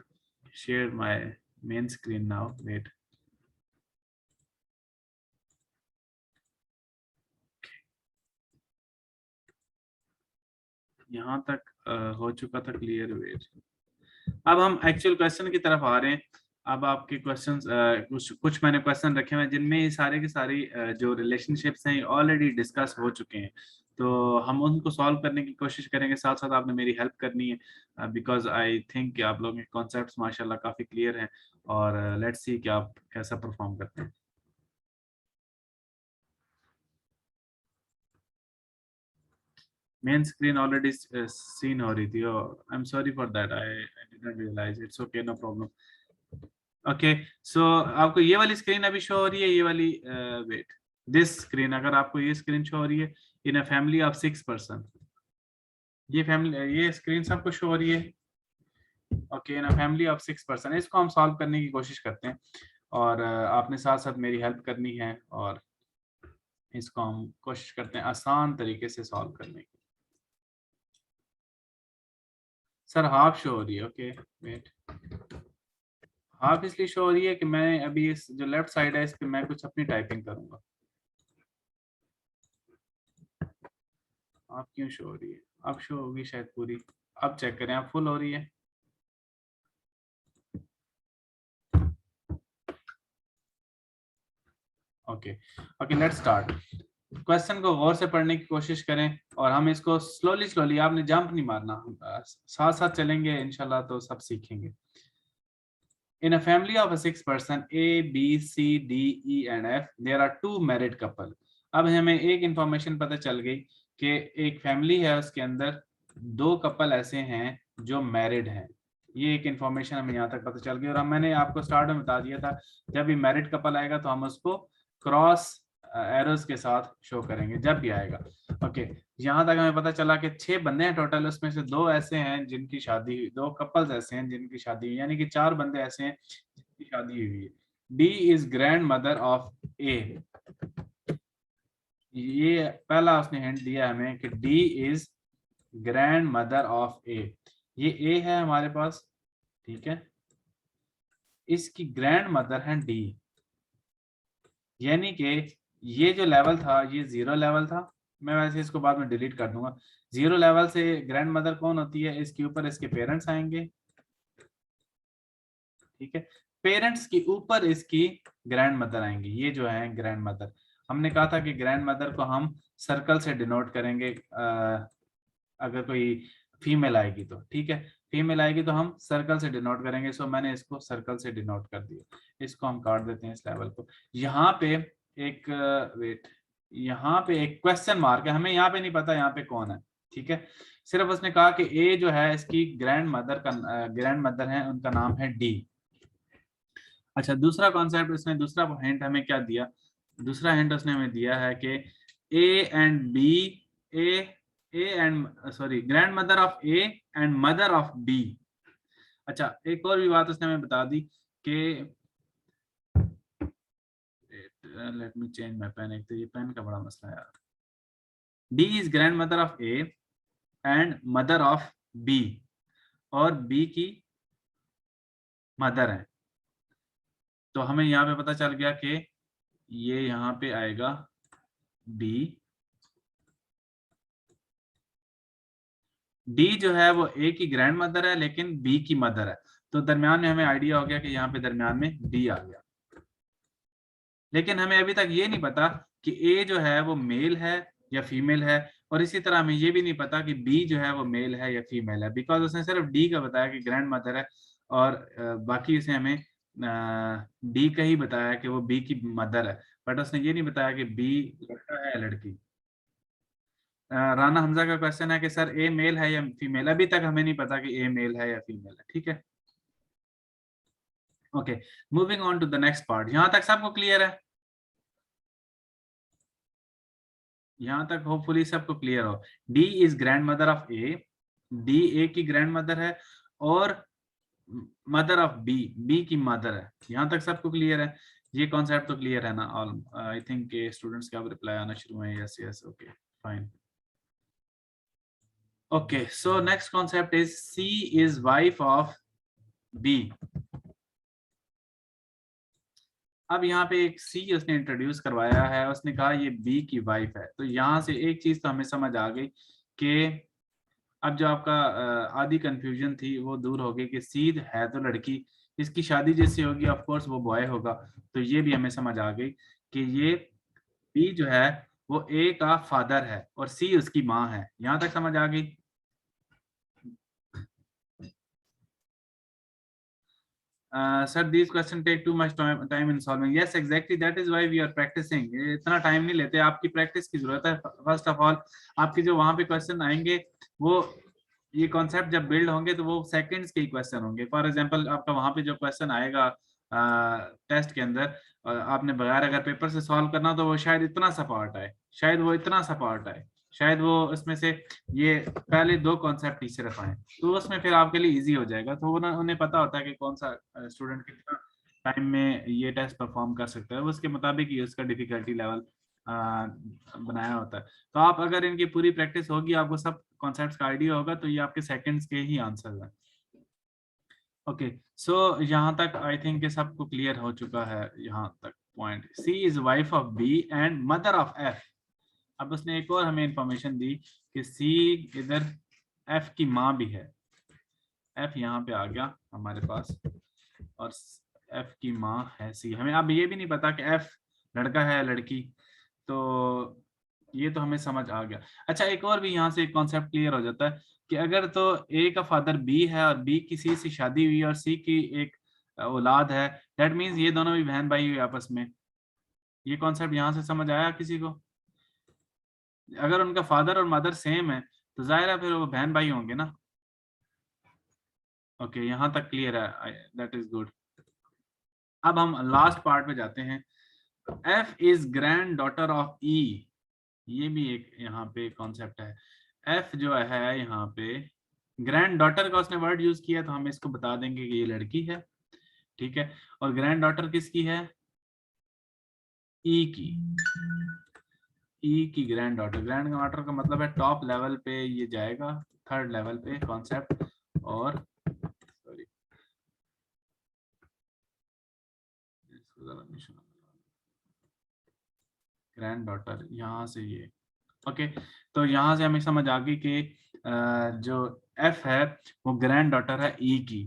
share my main screen now, wait. यहाँ तक हो चुका था क्लियर, वेट। अब हम एक्चुअल क्वेश्चन की तरफ आ रहे हैं। अब आपके क्वेश्चंस कुछ कुछ मैंने क्वेश्चन रखे हुए हैं जिनमें ये सारे के सारी जो रिलेशनशिप्स हैं ऑलरेडी डिस्कस हो चुके हैं। तो हम उनको सॉल्व करने की कोशिश करेंगे, साथ साथ आपने मेरी हेल्प करनी है, बिकॉज आई थिंक कि आप लोगों के कॉन्सेप्ट्स माशाल्लाह काफ़ी क्लियर हैं। और लेट्स सी कि आप कैसा परफॉर्म करते हैं। मेन स्क्रीन ऑलरेडी सीन हो रही थी, I am sorry for that, I didn't realise, it's okay, no problem. Okay, so आपको ये वाली स्क्रीन अभी शो हो रही है, ये वाली, वेट, दिस स्क्रीन, अगर आपको ये स्क्रीन शो हो रही है, इन अ फैमिली ऑफ 6 पर्सन, ये फैमिली, ये स्क्रीन सबको शो हो रही है। Okay, in a family of 6 person, इसको हम सॉल्व करने की कोशिश करते हैं, और आपने साथ साथ मेरी हेल्प करनी है, और इसको हम कोशिश करते हैं आसान तरीके से सॉल्व करने की। सर हाफ शो हो रही है, ओके वेट, हाफ इसलिए शो हो रही है कि मैं अभी इस जो लेफ्ट साइड है इस पे मैं कुछ अपनी टाइपिंग करूंगा। आप क्यों शो हो रही है, अब शो होगी शायद पूरी, अब चेक करें, आप फुल हो रही है। Okay okay, let's start. Question को गौर से पढ़ने की कोशिश करें, और हम इसको स्लोली स्लोली, आपने जंप नहीं मारना, साथ साथ चलेंगे इंशाल्लाह तो सब सीखेंगे। In a family of a 6 person, A, B, C, D, E and F, there are 2 married couple. अब हमें एक इंफॉर्मेशन पता चल गई कि एक फैमिली है, उसके अंदर 2 कपल ऐसे हैं जो मैरिड हैं। ये एक इंफॉर्मेशन हमें यहाँ तक पता चल गई, और अब मैंने आपको स्टार्ट में बता दिया था जब भी मैरिड कपल आएगा तो हम उसको क्रॉस एरोज के साथ शो करेंगे जब भी आएगा। ओके, यहाँ तक हमें पता चला कि 6 बंदे हैं टोटल, उसमें से 2 ऐसे हैं जिनकी शादी हुई, 2 कपल्स ऐसे हैं जिनकी शादी हुई, यानी कि 4 बंदे ऐसे हैं जिनकी शादी हुई है। D is grand mother of A, ये पहला उसने हिंट दिया हमें कि D is grand mother of A, ये ए है हमारे पास, ठीक है, इसकी ग्रैंड मदर है डी, यानी कि ये जो लेवल था ये 0 लेवल था। मैं वैसे इसको बाद में डिलीट कर दूंगा। 0 लेवल से ग्रैंड मदर कौन होती है, इसके ऊपर इसके पेरेंट्स आएंगे, ठीक है, पेरेंट्स के ऊपर इसकी ग्रैंड मदर आएंगी, ये जो है ग्रैंड मदर। हमने कहा था कि ग्रैंड मदर को हम सर्कल से डिनोट करेंगे, अगर कोई फीमेल आएगी तो, ठीक है, फीमेल आएगी तो हम सर्कल से डिनोट करेंगे। सो मैंने इसको सर्कल से डिनोट कर दिया, इसको हम काट देते हैं इस लेवल को। यहाँ पे एक वेट, यहाँ पे एक क्वेश्चन मार्क है, हमें यहाँ पे नहीं पता यहाँ पे कौन है, ठीक है, सिर्फ उसने कहा कि ए जो है इसकी ग्रैंड मदर का ग्रैंड मदर है, उनका नाम है डी। अच्छा, दूसरा कॉन्सेप्ट उसने, दूसरा हिंट हमें क्या दिया, दूसरा हिंट उसने हमें दिया है कि A and B, A A and sorry grand mother of A and mother of B. अच्छा, एक और भी बात उसने हमें बता दी कि, let me change my pen, एक तो ये पेन का बड़ा मसला है यार। D is grand mother of A and mother of B, और बी की मदर है। तो हमें यहाँ पे पता चल गया कि ये यहाँ पे आएगा बी, डी जो है वो ए की ग्रैंड मदर है लेकिन बी की मदर है, तो दरमियान में हमें आइडिया हो गया कि यहाँ पे दरमियान में डी आ गया। लेकिन हमें अभी तक ये नहीं पता कि ए जो है वो मेल है या फीमेल है, और इसी तरह हमें ये भी नहीं पता कि बी जो है वो मेल है या फीमेल है, बिकॉज उसने सिर्फ डी का बताया कि ग्रैंड मदर है, और बाकी उसे हमें डी का ही बताया कि वो बी की मदर है, बट उसने ये नहीं बताया कि बी लड़का है या लड़की। राना हमजा का क्वेश्चन है कि सर ए मेल है या फीमेल, अभी तक हमें नहीं पता कि ए मेल है या फीमेल है। ठीक है, okay, moving on to the next part. यहां तक सबको क्लियर है? यहां तक होपफुली सबको क्लियर हो। D is grand mother of A, D A की ग्रैंड मदर है, और मदर ऑफ बी, बी की मदर है। यहां तक सबको क्लियर है? ये कॉन्सेप्ट तो क्लियर है ना ऑल? आई थिंक स्टूडेंट्स का रिप्लाई आना शुरू हुए। Yes yes, okay fine. Okay, so next concept is C is wife of B. अब यहाँ पे एक सी उसने इंट्रोड्यूस करवाया है, उसने कहा ये बी की वाइफ है, तो यहाँ से एक चीज तो हमें समझ आ गई कि अब जो आपका आधी कंफ्यूजन थी वो दूर हो गई कि सी है तो लड़की, इसकी शादी जिससे होगी ऑफ कोर्स वो बॉय होगा, तो ये भी हमें समझ आ गई कि ये बी जो है वो ए का फादर है और सी उसकी माँ है। यहाँ तक समझ आ गई? Sir this question take too much time in solving. Yes exactly, that is why we are practicing. इतना टाइम नहीं लेते, आपकी प्रैक्टिस की जरूरत है। फर्स्ट ऑफ ऑल आपके जो वहां पे क्वेश्चन आएंगे वो, ये कॉन्सेप्ट जब बिल्ड होंगे तो वो सेकंड्स के ही क्वेश्चन होंगे। फॉर एग्जांपल आपका वहां पे जो क्वेश्चन आएगा टेस्ट के अंदर, आपने बगैर अगर पेपर से सॉल्व करना तो वो शायद इतना सा पार्ट आए, शायद वो इतना सा पार्ट आए, शायद वो उसमें से ये पहले दो कॉन्सेप्ट ही सिर्फ आए, तो उसमें फिर आपके लिए इजी हो जाएगा। तो उन्हें पता होता है कि कौन सा स्टूडेंट कितना टाइम में ये टेस्ट परफॉर्म कर सकता है, उसके मुताबिक ही उसका डिफिकल्टी लेवल बनाया होता है। तो आप अगर इनकी पूरी प्रैक्टिस होगी, आपको सब कॉन्सेप्ट्स का आइडिया होगा, तो ये आपके सेकंड्स के ही आंसर हैं। ओके, सो यहाँ तक आई थिंक सबको क्लियर हो चुका है। यहाँ तक point, C is wife of B and mother of F. अब उसने एक और हमें इंफॉर्मेशन दी कि सी इधर एफ की माँ भी है। एफ यहाँ पे आ गया हमारे पास, और एफ की माँ है सी। हमें अब ये भी नहीं पता कि एफ लड़का है या लड़की, तो ये तो हमें समझ आ गया। अच्छा, एक और भी यहाँ से एक कॉन्सेप्ट क्लियर हो जाता है कि अगर तो ए का फादर बी है और बी किसी से शादी हुई और सी की एक औलाद है, दैट मीन्स ये दोनों भी बहन भाई हुए आपस में। ये कॉन्सेप्ट यहाँ से समझ आया किसी को? अगर उनका फादर और मदर सेम है तो जाहिर है फिर वो बहन भाई होंगे ना। ओके, यहाँ तक क्लियर है, दैट इज गुड। अब हम लास्ट पार्ट पे जाते हैं। F is grand daughter of E, ये भी एक यहाँ पे कॉन्सेप्ट है। एफ जो है यहाँ पे ग्रैंड डॉटर का उसने वर्ड यूज किया, तो हम इसको बता देंगे कि ये लड़की है। ठीक है, और ग्रैंड डॉटर किसकी है? ई की। ई की ग्रैंड डॉटर, ग्रैंड डॉटर का मतलब है टॉप लेवल पे ये जाएगा, थर्ड लेवल पे कॉन्सेप्ट। और सॉरी, ग्रैंड डॉटर यहाँ से ये। ओके, तो यहाँ से हमें समझ आ गई कि जो एफ है वो ग्रैंड डॉटर है ई की,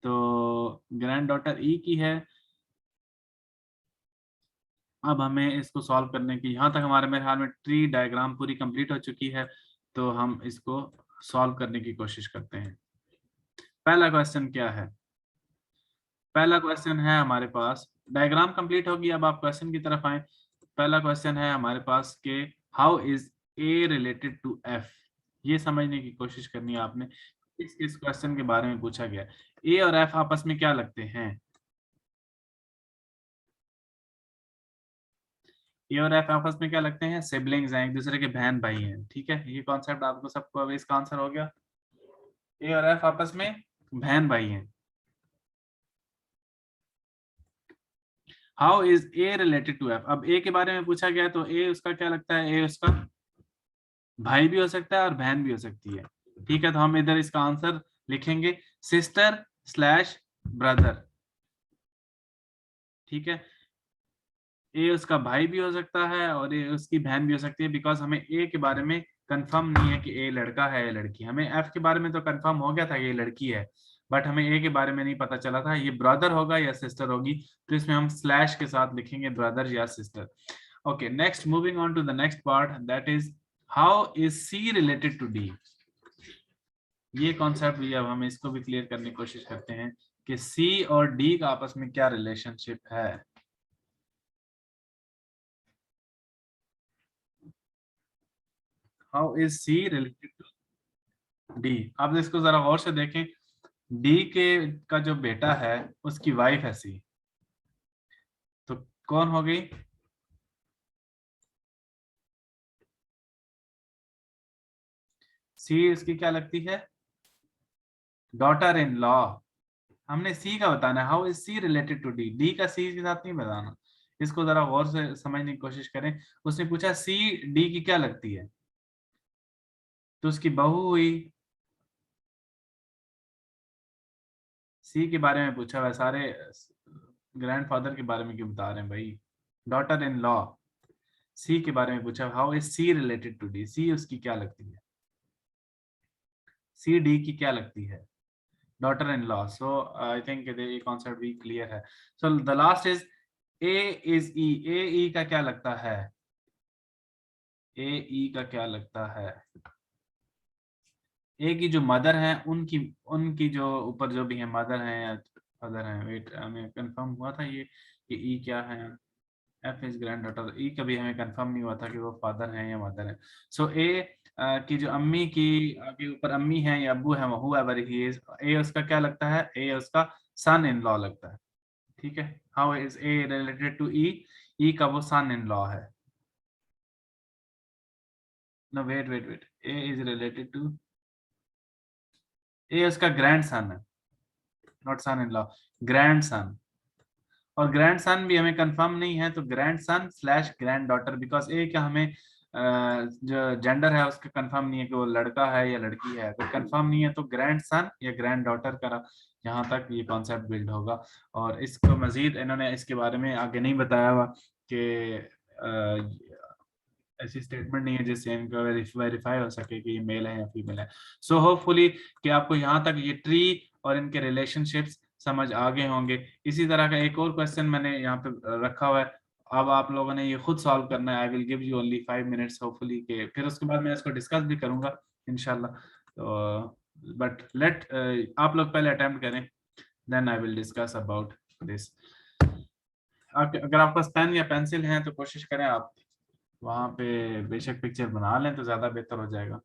तो ग्रैंड डॉटर ई की है। अब हमें इसको सॉल्व करने की, यहाँ तक हमारे मेरे ख्याल में ट्री डायग्राम पूरी कंप्लीट हो चुकी है, तो हम इसको सॉल्व करने की कोशिश करते हैं। पहला क्वेश्चन क्या है? पहला क्वेश्चन है हमारे पास, डायग्राम कंप्लीट होगी, अब आप क्वेश्चन की तरफ आए। पहला क्वेश्चन है हमारे पास के how is A related to F. ये समझने की कोशिश करनी है आपने, इस क्वेश्चन के बारे में पूछा गया। ए और एफ आपस में क्या लगते हैं? ए और एफ आपस में क्या लगते हैं? सिबलिंग्स हैं, एक दूसरे के बहन भाई हैं। ठीक है, ये कॉन्सेप्ट आपको सबको अब इसका आंसर हो गया। ए और एफ आपस में बहन भाई हैं। How is A related to F? अब ए के बारे में पूछा गया, तो ए उसका क्या लगता है? ए उसका भाई भी हो सकता है और बहन भी हो सकती है। ठीक है, तो हम इधर इसका आंसर लिखेंगे सिस्टर स्लैश ब्रदर। ठीक है, ए उसका भाई भी हो सकता है और ए उसकी बहन भी हो सकती है, बिकॉज हमें ए के बारे में कंफर्म नहीं है कि ए लड़का है या लड़की। हमें एफ के बारे में तो कंफर्म हो गया था कि ये लड़की है, बट हमें ए के बारे में नहीं पता चला था ये ब्रदर होगा या सिस्टर होगी। तो इसमें हम स्लैश के साथ लिखेंगे ब्रदर या sister. Okay, next, moving on to the next part, that is how is C related to D. ये कॉन्सेप्ट भी अब हम इसको भी क्लियर करने की कोशिश करते हैं कि सी और डी का आपस में क्या रिलेशनशिप है। How is C related to D. आप इसको जरा गौर से देखें, डी के का जो बेटा है उसकी वाइफ है सी, तो कौन हो गई? सी इसकी क्या लगती है? Daughter in law. हमने सी का बताना है, how is C related to D. D का सी के साथ नहीं बताना। इसको जरा गौर से समझने की कोशिश करें। उसने पूछा सी डी की क्या लगती है, तो उसकी बहू हुई। सी के बारे में पूछा हुआ, सारे ग्रैंडफादर के बारे में क्यों बता रहे हैं भाई? Daughter in law. सी के बारे में पूछा, how is C related to D. C उसकी क्या लगती है, सी डी की क्या लगती है? Daughter in law. So I think ये कॉन्सेप्ट भी क्लियर है। So the last is A is E. A E का क्या लगता है? ए ई का क्या लगता है? ए की जो मदर है उनकी, उनकी जो ऊपर जो भी है मदर है या फादर है। वेट, हमें कंफर्म हुआ था ये कि ई क्या है। F is grand daughter. E कभी हमें कंफर्म नहीं हुआ था कि वो फादर है या मदर है। सो ए की जो अम्मी की के ऊपर अम्मी है या अब्बू है, हुएवर ही इज, ए उसका क्या लगता है? ए उसका सन इन लॉ लगता है। ठीक है, how is A related to E. E का वो सन इन लॉ है। No, wait wait wait, A is related to, A उसका ग्रैंड सन है, not son in law, grand son. और ग्रैंड सन भी हमें कंफर्म नहीं है, तो grand son slash grand daughter, because A क्या हमें जो जेंडर है उसका कंफर्म नहीं है कि वो लड़का है या लड़की है, तो कंफर्म नहीं है, तो ग्रैंड सन या ग्रैंड डॉटर का यहाँ तक ये कॉन्सेप्ट बिल्ड होगा। और इसको मजीद इन्होंने इसके बारे में आगे नहीं बताया हुआ कि ऐसी स्टेटमेंट नहीं है जिससे इनका वेरीफाई हो सके कि ये मेल है या फीमेल है। सो होपफुली कि आपको यहाँ तक ये ट्री और इनके रिलेशनशिप्स समझ आ गए होंगे। इसी तरह का एक और क्वेश्चन मैंने यहाँ पे रखा हुआ है, अब आप लोगों ने ये खुद सॉल्व करना है। I will give you only 5 minutes hopefully के, फिर उसके बाद मैं इसको डिस्कस भी करूंगा इंशाल्लाह। तो बट लेट, आप लोग पहले अटेम्प्ट करें, then I will discuss about this. अगर आपके पास पेन या पेंसिल है तो कोशिश करें आप वहां पे बेशक पिक्चर बना लें तो ज्यादा बेहतर हो जाएगा।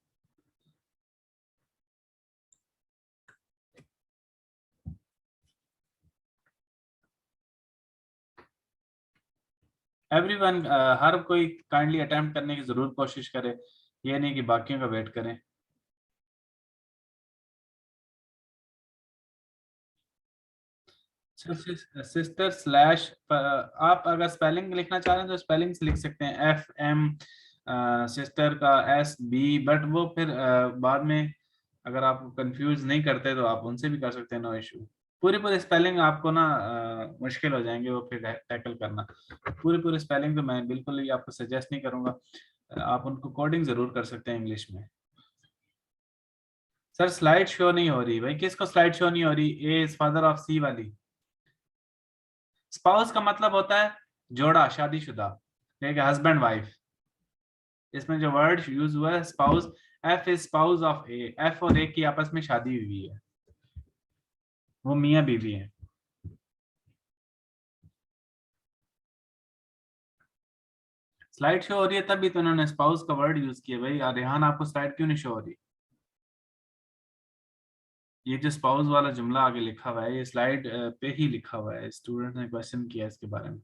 एवरीवन, हर कोई काइंडली अटेम्प्ट करने की जरूर कोशिश करे, ये नहीं कि बाकियों का वेट करें। सिस्टर स्लैश, आप अगर स्पेलिंग लिखना चाह रहे हैं तो स्पेलिंग से लिख सकते हैं, एफ एम, सिस्टर का एस बी, बट वो फिर बाद में अगर आप कंफ्यूज नहीं करते तो आप उनसे भी कर सकते हैं, नो इशू। पूरी पूरी स्पेलिंग आपको ना मुश्किल हो जाएंगे वो फिर टैकल करना। पूरी पूरी स्पेलिंग तो मैं बिल्कुल ही आपको सजेस्ट नहीं करूंगा। आप उनको कोडिंग जरूर कर सकते हैं इंग्लिश में। सर स्लाइड शो नहीं हो रही भाई, किसको स्लाइड शो नहीं हो रही? ए इज फादर ऑफ सी वाली। स्पाउस का मतलब होता है जोड़ा, शादीशुदा, ठीक है, हस्बैंड वाइफ। इसमें जो वर्ड यूज हुआ है spouse, F is spouse of A, F और ए की आपस में शादी हुई है, वो मियाँ बीवी है। स्लाइड शो हो रही है तभी तो उन्होंने स्पाउस का वर्ड यूज किया भाई। यार रेहान, आपको स्लाइड क्यों नहीं शो हो रही? ये जो स्पाउस वाला जुमला आगे लिखा हुआ है ये स्लाइड पे ही लिखा हुआ है, स्टूडेंट ने क्वेश्चन किया इसके बारे में।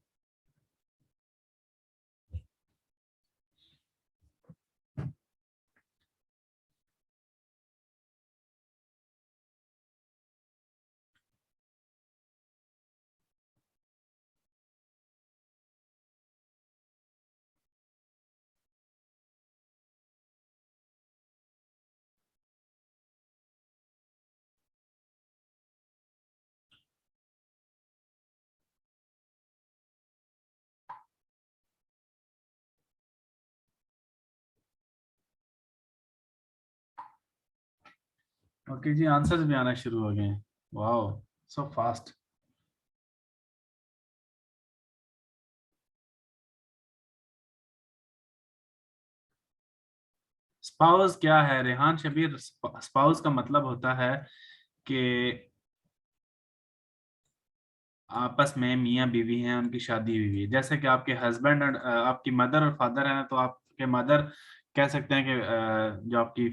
ओके जी, आंसर्स भी आना शुरू हो गए हैं। Wow, so fast. स्पाउस क्या है रेहान शबीर? स्पाउस का मतलब होता है कि आपस में मियाँ बीवी हैं, उनकी शादी हुई है। जैसे कि आपके हस्बैंड और आपकी मदर और फादर हैं, तो आपके मदर कह सकते हैं कि जो आपकी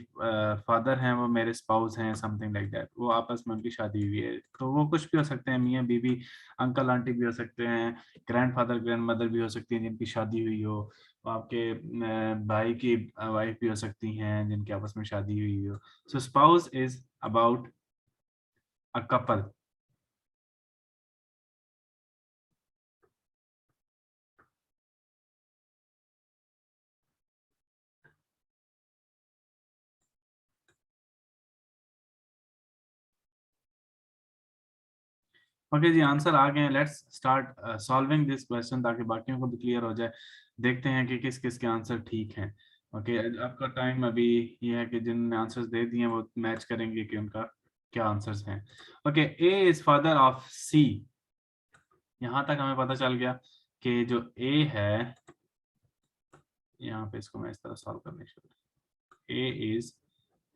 फादर हैं वो मेरे स्पाउस हैं, समथिंग लाइक दैट। वो आपस में उनकी शादी हुई है, तो वो कुछ भी हो सकते हैं, मियाँ बीवी, अंकल आंटी भी हो सकते हैं, ग्रैंड फादर ग्रैंड मदर भी हो सकती हैं जिनकी शादी हुई हो। वो आपके भाई की वाइफ भी हो सकती हैं जिनकी आपस में शादी हुई हो। So spouse is about a couple. Okay जी, आंसर आ गए हैं। Let's start solving this question ताकि बाकियों को भी क्लियर हो जाए। देखते हैं कि किस किस के आंसर ठीक हैं। ओके, आपका टाइम अभी ये है कि जिन आंसर्स दे दिए हैं वो मैच करेंगे कि उनका क्या आंसर्स हैं। Okay, A is father of C. यहाँ तक हमें पता चल गया कि जो ए है, यहाँ पे इसको मैं इस तरह सॉल्व करने शुरू। ए इज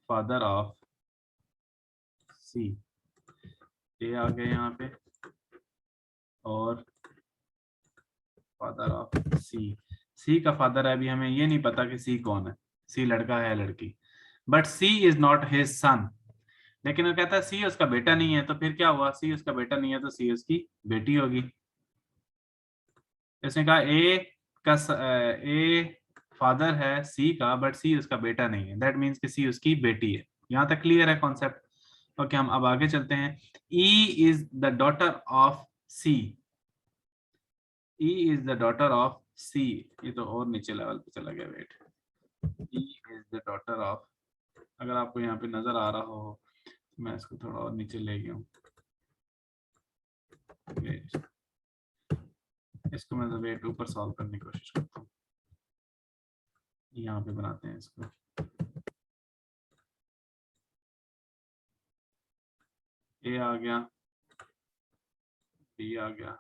फादर ऑफ सी। ए आ गए यहाँ पे, और फादर ऑफ सी। सी का फादर है, अभी हमें ये नहीं पता कि सी कौन है, सी लड़का है लड़की। But C is not his son. लेकिन वो कहता है सी उसका बेटा नहीं है, तो फिर क्या हुआ? सी उसका बेटा नहीं है तो सी उसकी बेटी होगी। इसने कहा ए फादर है सी का, बट सी उसका बेटा नहीं है, दैट मीन्स कि सी उसकी बेटी है। यहाँ तक क्लियर है कॉन्सेप्ट? ओके, हम अब आगे चलते हैं। E is the daughter of C. E is the daughter of C. ये तो और नीचे लेवल पे चला गया, wait. E is the daughter of, अगर आपको यहाँ पे नजर आ रहा हो, मैं इसको थोड़ा और नीचे ले गया हूँ। इसको मैं वेट ऊपर सॉल्व करने की कोशिश करता हूँ। यहाँ पे बनाते हैं इसको। ए आ गया, बी आ गया,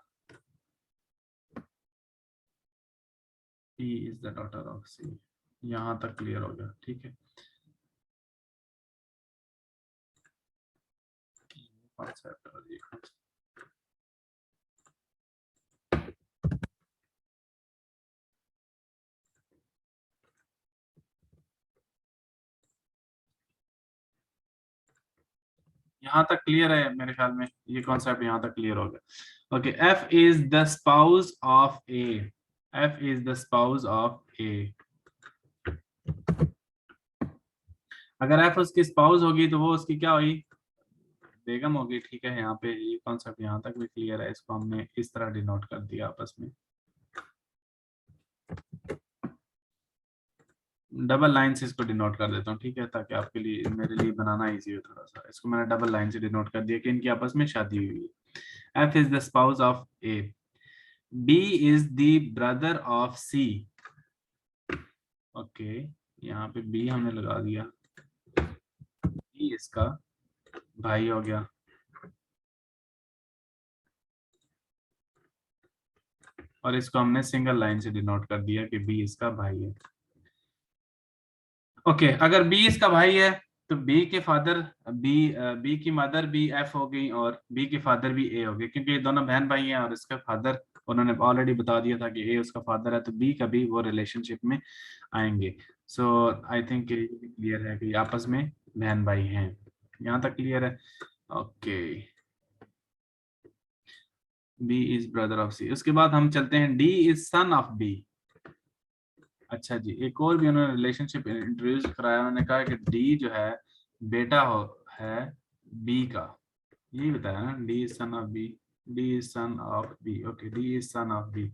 E is the daughter of C. यहाँ तक क्लियर हो गया, ठीक है। कॉन्सेप्ट और ये concept। यहाँ तक क्लियर है मेरे ख्याल में, ये कॉन्सेप्ट यहाँ तक क्लियर हो गया। Okay, F is the spouse of A. F is the spouse of A. अगर एफ उसकी स्पाउस होगी तो वो उसकी क्या हुई? बेगम होगी, ठीक है। यहाँ पे ये कॉन्सेप्ट यहाँ तक भी क्लियर है, इसको हमने इस तरह डिनोट कर दिया आपस में। डबल लाइन से इसको डिनोट कर देता हूँ, ठीक है, ताकि आपके लिए मेरे लिए बनाना इजी हो थोड़ा सा। इसको मैंने डबल लाइन से डिनोट कर दिया कि इनकी आपस में शादी हुई है। F is the spouse of A. B is the brother of C. Okay, यहाँ पे बी हमने लगा दिया, बी इसका भाई हो गया। और इसको हमने सिंगल लाइन से डिनोट कर दिया कि बी इसका भाई है। ओके, अगर बी इसका भाई है तो बी के फादर, बी बी की मदर भी एफ हो गई और बी के फादर भी ए हो गए, क्योंकि ये दोनों बहन भाई हैं और इसका फादर उन्होंने ऑलरेडी बता दिया था कि ए उसका फादर है, तो बी का भी वो रिलेशनशिप में आएंगे। सो आई थिंक क्लियर है कि आपस में बहन भाई हैं। यहाँ तक क्लियर है? Okay, B is brother of C. उसके बाद हम चलते हैं, D is son of B. अच्छा जी, एक और भी उन्होंने रिलेशनशिप इंट्रोड्यूस कराया। उन्होंने कहा कि डी जो है बेटा हो है बी का। यही बताया ना, D is son of B. D is son of B. Okay, D is son of B.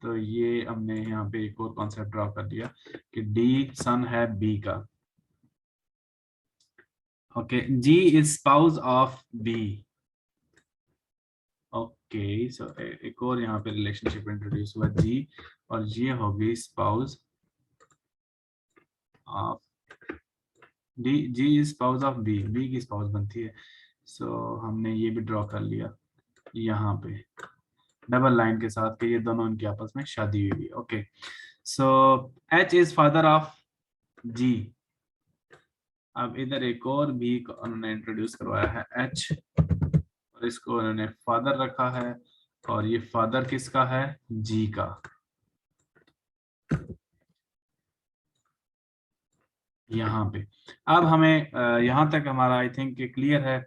तो ये हमने यहाँ पे एक और कॉन्सेप्ट ड्रॉ कर दिया कि डी सन है बी का। Okay, G is spouse of B. Okay, so एक और यहाँ पे रिलेशनशिप इंट्रोड्यूस हुआ, जी, और ये होगी spouse of D G is spouse of B, B की स्पाउस बनती है। सो हमने ये भी ड्रॉ कर लिया यहाँ पे डबल लाइन के साथ कि ये दोनों इनकी आपस में शादी हुई है। Okay, so H is father of G. अब इधर एक और भी को उन्होंने इंट्रोड्यूस करवाया है एच, और इसको उन्होंने फादर रखा है, और ये फादर किसका है, जी का। यहाँ पे अब हमें यहाँ तक हमारा आई थिंक क्लियर है।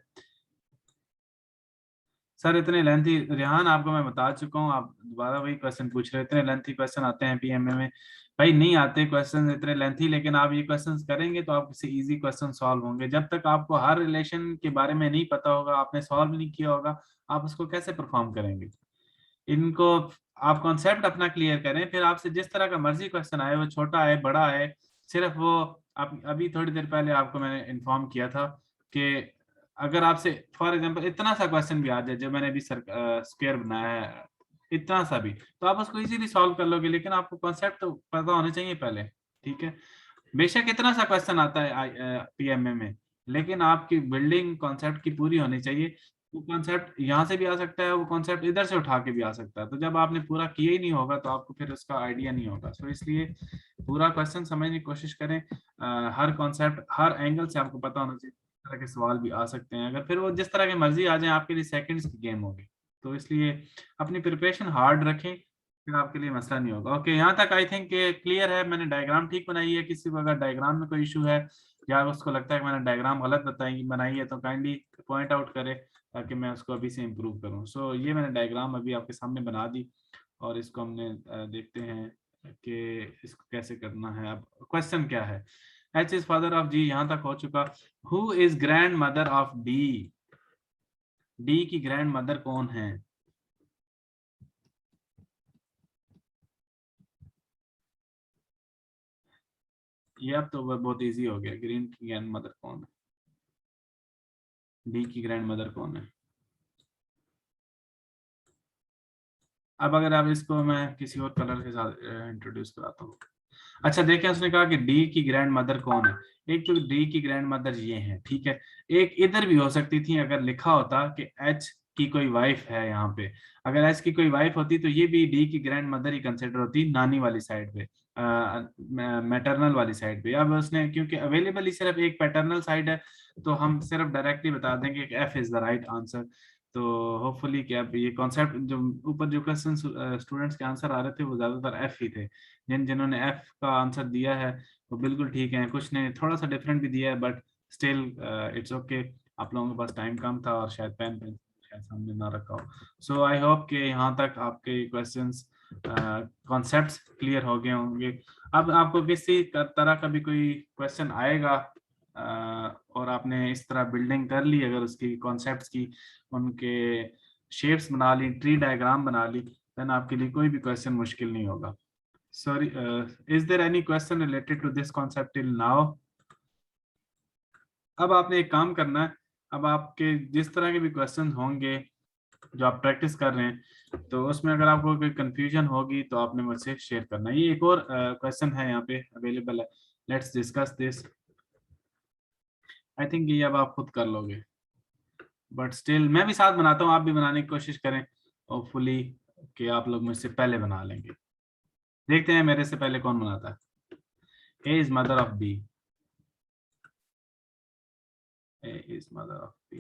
सर इतने लेंथी, रेहान आपको मैं बता चुका हूँ, आप दोबारा वही क्वेश्चन पूछ रहे हो, इतने लेंथी क्वेश्चन आते हैं पीएमए में। भाई नहीं आते क्वेश्चन इतने लेंथी, लेकिन आप ये क्वेश्चंस करेंगे तो आपसे इजी क्वेश्चन सॉल्व होंगे। जब तक आपको हर रिलेशन के बारे में नहीं पता होगा, आपने सॉल्व नहीं किया होगा, आप उसको कैसे परफॉर्म करेंगे। इनको आप कॉन्सेप्ट अपना क्लियर करें, फिर आपसे जिस तरह का मर्जी क्वेश्चन आए, वो छोटा है बड़ा है, सिर्फ वो आप अभी थोड़ी देर पहले आपको मैंने इन्फॉर्म किया था कि अगर आपसे फॉर एग्जांपल इतना सा क्वेश्चन भी आ जाए जो मैंने अभी स्क्वायर बनाया है, इतना सा भी, तो आप उसको इजीली सॉल्व कर लोगे, लेकिन आपको कॉन्सेप्ट तो पता होने चाहिए पहले। ठीक है, बेशक इतना सा क्वेश्चन आता है पीएमए में, लेकिन आपकी बिल्डिंग कॉन्सेप्ट की पूरी होनी चाहिए। वो कॉन्सेप्ट यहाँ से भी आ सकता है, वो कॉन्सेप्ट इधर से उठा के भी आ सकता है, तो जब आपने पूरा किया ही नहीं होगा तो आपको फिर उसका आइडिया नहीं होगा। सो इसलिए पूरा क्वेश्चन समझने की कोशिश करें। हर कॉन्सेप्ट हर एंगल से आपको पता होना चाहिए। इस तरह के सवाल भी आ सकते हैं, अगर फिर वो जिस तरह की मर्जी आ जाए, आपके लिए सेकंड्स की गेम होगी। तो इसलिए अपनी प्रिपरेशन हार्ड रखें, फिर आपके लिए मसला नहीं होगा। ओके, यहाँ तक आई थिंक क्लियर है। मैंने डायग्राम ठीक बनाई है, किसी को अगर डायग्राम में कोई इशू है या उसको लगता है कि मैंने डायग्राम गलत बनाई है, तो काइंडली पॉइंट आउट करे, ताकि मैं उसको अभी से इम्प्रूव करूँ। सो ये मैंने डायग्राम अभी आपके सामने बना दी, और इसको हमने देखते हैं कि इसको कैसे करना है। अब क्वेश्चन क्या है, एच इज फादर ऑफ जी, यहाँ तक हो चुका। Who is grand mother of D, D की ग्रैंड मदर कौन है। ये अब तो बहुत इजी हो गया, ग्रीन की ग्रैंड मदर कौन है, डी की ग्रैंड मदर कौन है। अब अगर आप इसको मैं किसी और कलर के साथ इंट्रोड्यूस कराता हूँ। अच्छा देखिए, उसने कहा कि डी की ग्रैंड मदर कौन है। एक तो डी की ग्रैंड मदर ये है, ठीक है। एक इधर भी हो सकती थी, अगर लिखा होता कि एच की कोई वाइफ है यहाँ पे, अगर एच की कोई वाइफ होती तो ये भी डी की ग्रैंड मदर ही कंसिडर होती, नानी वाली साइड पे, मैटरनल वाली साइड पे। अब उसने क्योंकि अवेलेबल ही सिर्फ एक पैटर्नल साइड है, तो हम सिर्फ डायरेक्टली बता देंगे कि F is the right answer. तो होपफुली कि अब ये कॉन्सेप्ट जो ऊपर जो क्वेश्चन स्टूडेंट्स के आंसर आ रहे थे वो ज्यादातर एफ ही थे। जिन्होंने एफ का आंसर दिया है वो बिल्कुल ठीक है, कुछ ने थोड़ा सा डिफरेंट भी दिया है, बट स्टिल इट्स ओके। आप लोगों के पास टाइम कम था और शायद पेन पेन शायद सामने ना रखा हो। सो आई होप कि यहाँ तक आपके क्वेश्चंस कॉन्सेप्ट्स क्लियर हो गए होंगे। अब आपको किसी तरह का भी कोई क्वेश्चन आएगा और आपने इस तरह बिल्डिंग कर ली, अगर उसकी कॉन्सेप्ट्स की उनके शेप्स बना ली, ट्री डायग्राम बना ली, देन आपके लिए कोई भी क्वेश्चन मुश्किल नहीं होगा। Sorry, is there any question related to this concept till now? अब आपने एक काम करना है, अब आपके जिस तरह के भी क्वेश्चन होंगे जो आप प्रैक्टिस कर रहे हैं, तो उसमें अगर आपको कोई कंफ्यूजन होगी तो आपने मुझसे शेयर करना है। ये एक और क्वेश्चन है यहाँ पे अवेलेबल है, let's discuss this. I think ये अब आप खुद कर लोगे, बट स्टिल मैं भी साथ बनाता हूँ, आप भी बनाने की कोशिश करें, होपफुली कि आप लोग मुझसे पहले बना लेंगे। देखते हैं मेरे से पहले कौन बनाता है। A is mother of B, A is mother of B.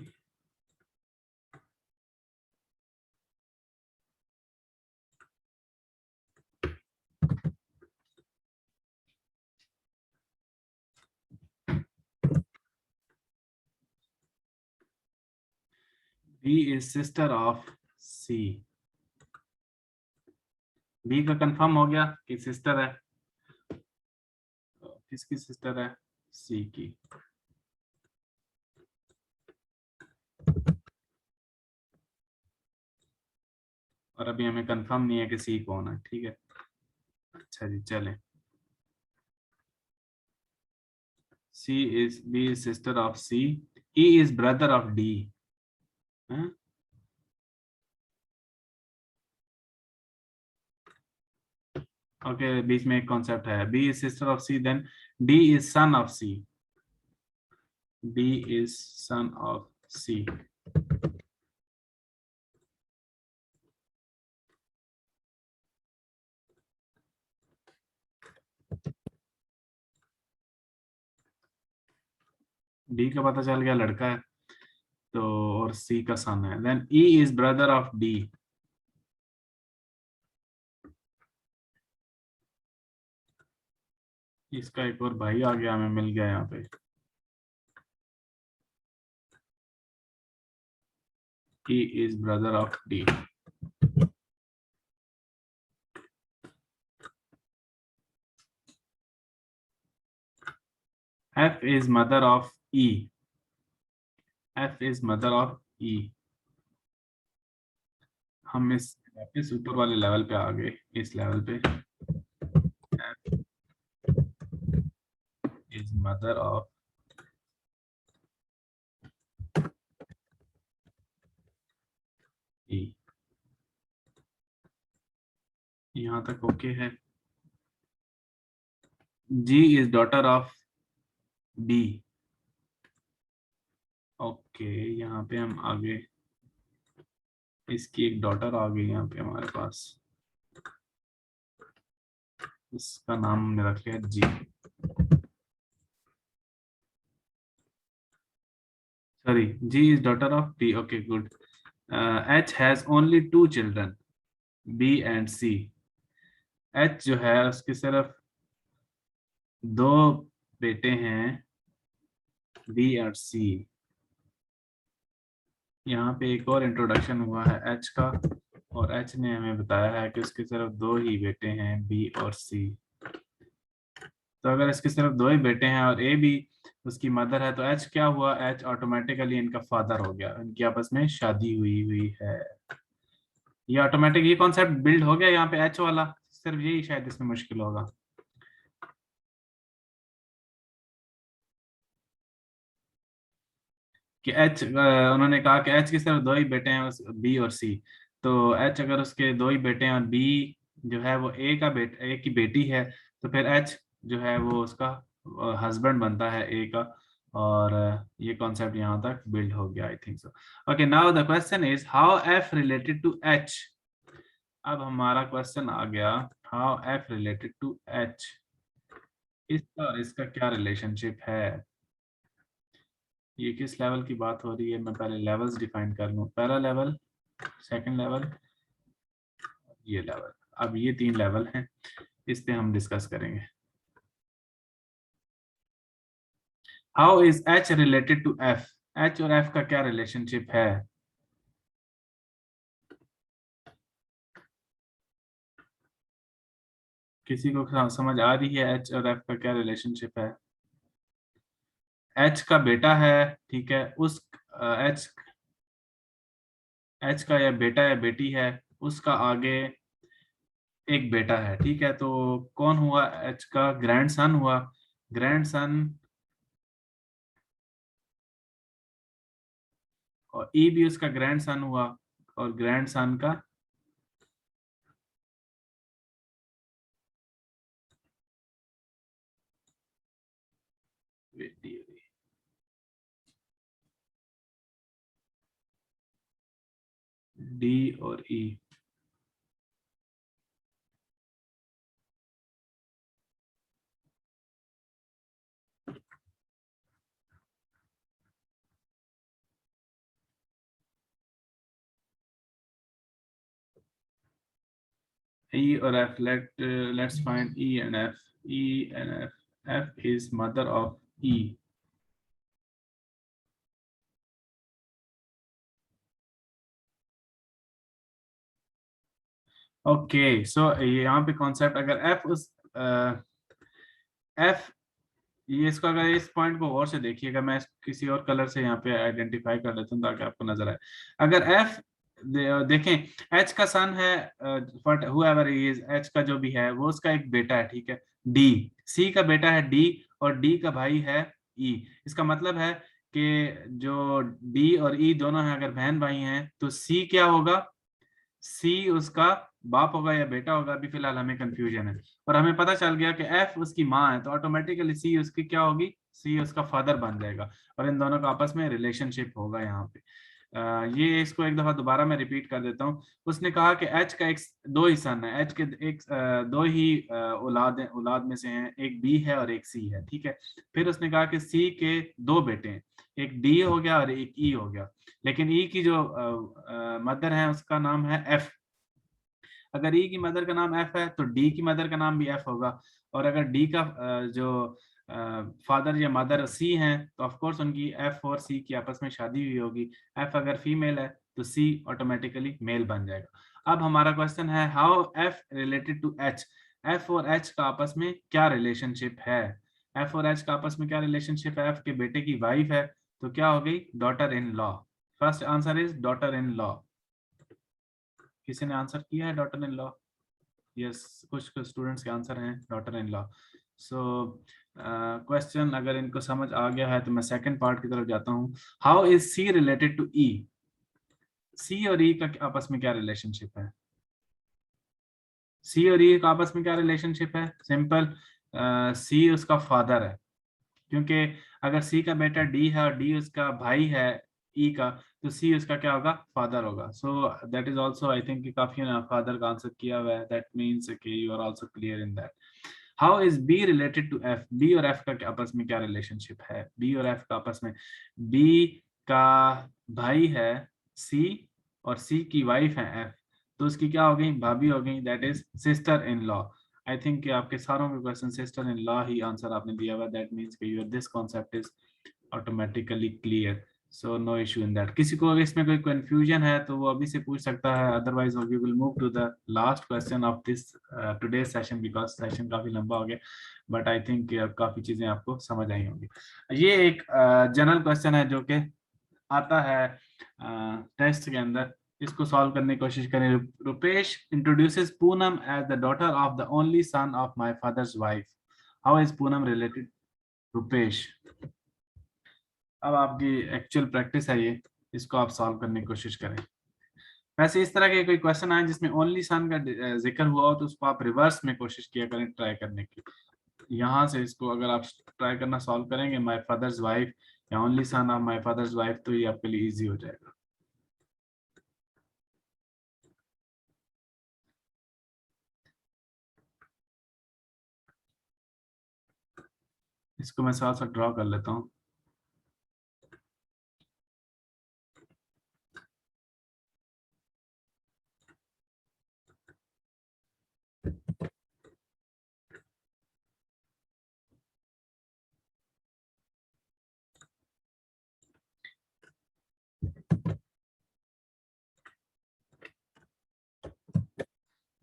B is sister of C. B का कंफर्म हो गया कि सिस्टर है, तो किसकी सिस्टर है, C की। और अभी हमें कंफर्म नहीं है कि C कौन है, ठीक है। अच्छा जी, चलें। B is sister of C. E is brother of D. हाँ? ओके, बीच में एक कॉन्सेप्ट है, B is sister of C, then D is son of C. D is son of C. D का पता चल गया लड़का है तो, और C का सन है। Then E is brother of D. इसका एक और भाई आ गया, हमें मिल गया यहाँ पे। E is brother of D. F is mother of E. F is mother of E. हम इस ऊपर वाले लेवल पे आ गए, इस लेवल पे। F is mother of E. यहाँ तक ओके है। G is daughter of D. Okay, यहाँ पे हम आगे, इसकी एक डॉटर आ गई यहाँ पे हमारे पास, इसका नाम हमने रख लिया जी। Sorry, G is daughter of T. Okay good. H has only 2 children, B and C. H जो है उसके सिर्फ 2 बेटे हैं, बी और सी। यहाँ पे एक और इंट्रोडक्शन हुआ है एच का, और एच ने हमें बताया है कि उसके सिर्फ 2 ही बेटे हैं, बी और सी। तो अगर इसके सिर्फ 2 ही बेटे हैं और ए भी उसकी मदर है, तो एच क्या हुआ, एच ऑटोमेटिकली इनका फादर हो गया, इनकी आपस में शादी हुई हुई है। ये ऑटोमेटिक, ये कॉन्सेप्ट बिल्ड हो गया यहाँ पे एच वाला, सिर्फ यही शायद इसमें मुश्किल होगा। कि एच, उन्होंने कहा कि एच के सिर्फ 2 ही बेटे हैं, बी और सी। तो एच अगर उसके 2 ही बेटे हैं और बी जो है वो ए का बेट ए की बेटी है, तो फिर एच जो है वो उसका हस्बैंड बनता है ए का। और ये कॉन्सेप्ट यहाँ तक बिल्ड हो गया, I think so. Okay, now the question is how F related to H. अब हमारा क्वेश्चन आ गया, how F related to H, इसका और इसका क्या रिलेशनशिप है। ये किस लेवल की बात हो रही है, मैं पहले लेवल्स डिफाइन कर लूं। पहला लेवल, सेकंड लेवल, ये लेवल। अब ये 3 लेवल हैं, इस पे हम डिस्कस करेंगे। How is H related to F. H और एफ का क्या रिलेशनशिप है। किसी को समझ आ रही है एच और एफ का क्या रिलेशनशिप है। एच का बेटा है, ठीक है, उस एच एच का या बेटा या बेटी है, उसका आगे एक बेटा है, ठीक है। तो कौन हुआ एच का ग्रैंडसन हुआ, ग्रैंडसन। और ई भी उसका ग्रैंडसन हुआ, और ग्रैंडसन का बेटी हुई। डी और ई। E or F, let's find E and F. E and F. F is mother of E. Okay, so यहाँ पे कॉन्सेप्ट, अगर F उस F, ये इसको अगर इस पॉइंट को और से देखिएगा, मैं किसी और कलर से यहाँ पे आइडेंटिफाई कर लेता हूँ ताकि आपको नजर आए। अगर F देखें, H का सन है, but whoever he is, H का जो भी है वो उसका एक बेटा है, ठीक है। D, C का बेटा है D, और D का भाई है E। इसका मतलब है कि जो D और E दोनों हैं, अगर बहन भाई हैं, तो C क्या होगा, C उसका बाप होगा या बेटा होगा, अभी फिलहाल हमें कंफ्यूजन है। और हमें पता चल गया कि F उसकी माँ है, तो ऑटोमेटिकली C उसकी क्या होगी, सी उसका फादर बन जाएगा और इन दोनों का आपस में रिलेशनशिप होगा यहाँ पे। ये इसको एक दफा दोबारा मैं रिपीट कर देता हूँ। उसने कहा कि एच का एक दो ही सन है, एच के एक दो ही औलाद औलाद में से हैं, एक बी है और एक सी है, ठीक है। फिर उसने कहा कि सी के दो बेटे हैं, एक डी हो गया और एक ई हो गया, लेकिन ई की जो मदर है उसका नाम है एफ। अगर ई की मदर का नाम एफ है तो डी की मदर का नाम भी एफ होगा। और अगर डी का जो फादर या मदर सी हैं तो ऑफ कोर्स उनकी एफ और सी की आपस में शादी हुई होगी। एफ अगर फीमेल है तो सी ऑटोमेटिकली मेल बन जाएगा। अब हमारा क्वेश्चन है how F related to H. F और एच का आपस में क्या रिलेशनशिप है? एफ और एच का आपस में क्या रिलेशनशिप है? एफ के बेटे की वाइफ है तो क्या हो गई? Daughter in law. First answer is daughter in law. किसी ने आंसर किया है डॉटर इन लॉ? यस, कुछ स्टूडेंट्स के आंसर हैं daughter in law. So question अगर इनको समझ आ गया है तो मैं सेकंड पार्ट की तरफ जाता हूँ। How is C related to E? C और ई का आपस में क्या रिलेशनशिप है? सी और ई का आपस में क्या रिलेशनशिप है? सिंपल, सी उसका फादर है, क्योंकि अगर सी का बेटा डी है और डी उसका भाई है ई का, तो सी उसका क्या होगा? फादर होगा। So that is also I think काफी फादर का आंसर किया हुआ है, दैट मींस कि you are also clear in that. How is B related to F? B और एफ का आपस में क्या रिलेशनशिप है? बी और एफ का आपस में, बी का भाई है सी और सी की वाइफ है एफ, तो उसकी क्या हो गई? भाभी हो गई, that is sister in law. I think कि आपके सारों के क्वेश्चन सिस्टर इन लॉ ही आंसर आपने दिया हुआ, दैट मीन्स कि your this concept is automatically clear. So no issue in that. किसी को अगर इसमें कोई कंफ्यूजन है तो वो अभी से पूछ सकता है, otherwise we will move to the last question of this today session, because session काफी लंबा हो गया, बट आई थिंक काफी चीजें आपको समझ आई होंगी। ये एक जनरल क्वेश्चन है जो कि आता है टेस्ट के अंदर। इसको सॉल्व करने की कोशिश करें। Rupesh introduces Poonam as the daughter of the only son of my father's wife. How is Poonam related? Rupesh, अब आपकी एक्चुअल प्रैक्टिस है ये, इसको आप सॉल्व करने की कोशिश करें। वैसे इस तरह के कोई क्वेश्चन आए जिसमें ओनली सन का जिक्र हुआ हो तो उसको आप रिवर्स में कोशिश किया करें ट्राई करने की। यहाँ से इसको अगर आप ट्राई करना सॉल्व करेंगे, माय फादर्स वाइफ या only son of my father's wife, तो ये आपके लिए इजी हो जाएगा। इसको मैं साथ साथ ड्रॉ कर लेता हूँ।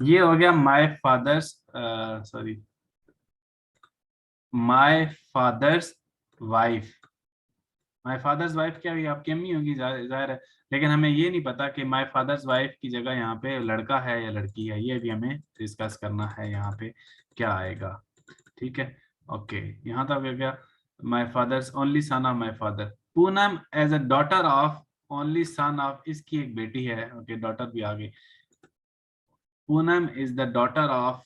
ये हो गया my fathers, sorry, my father's wife. My father's wife क्या हुई? आपकी अम्मी होगी, जाहिर है। लेकिन हमें ये नहीं पता कि माय फादर्स वाइफ की जगह यहाँ पे लड़का है या लड़की है, ये भी हमें डिस्कस करना है। यहाँ पे क्या आएगा? ठीक है, ओके, यहाँ तक हो गया। My father's only son of my father. Poonam as a daughter of only son of, इसकी एक बेटी है, ओके, डॉटर भी आ गई। Poonam is the daughter of,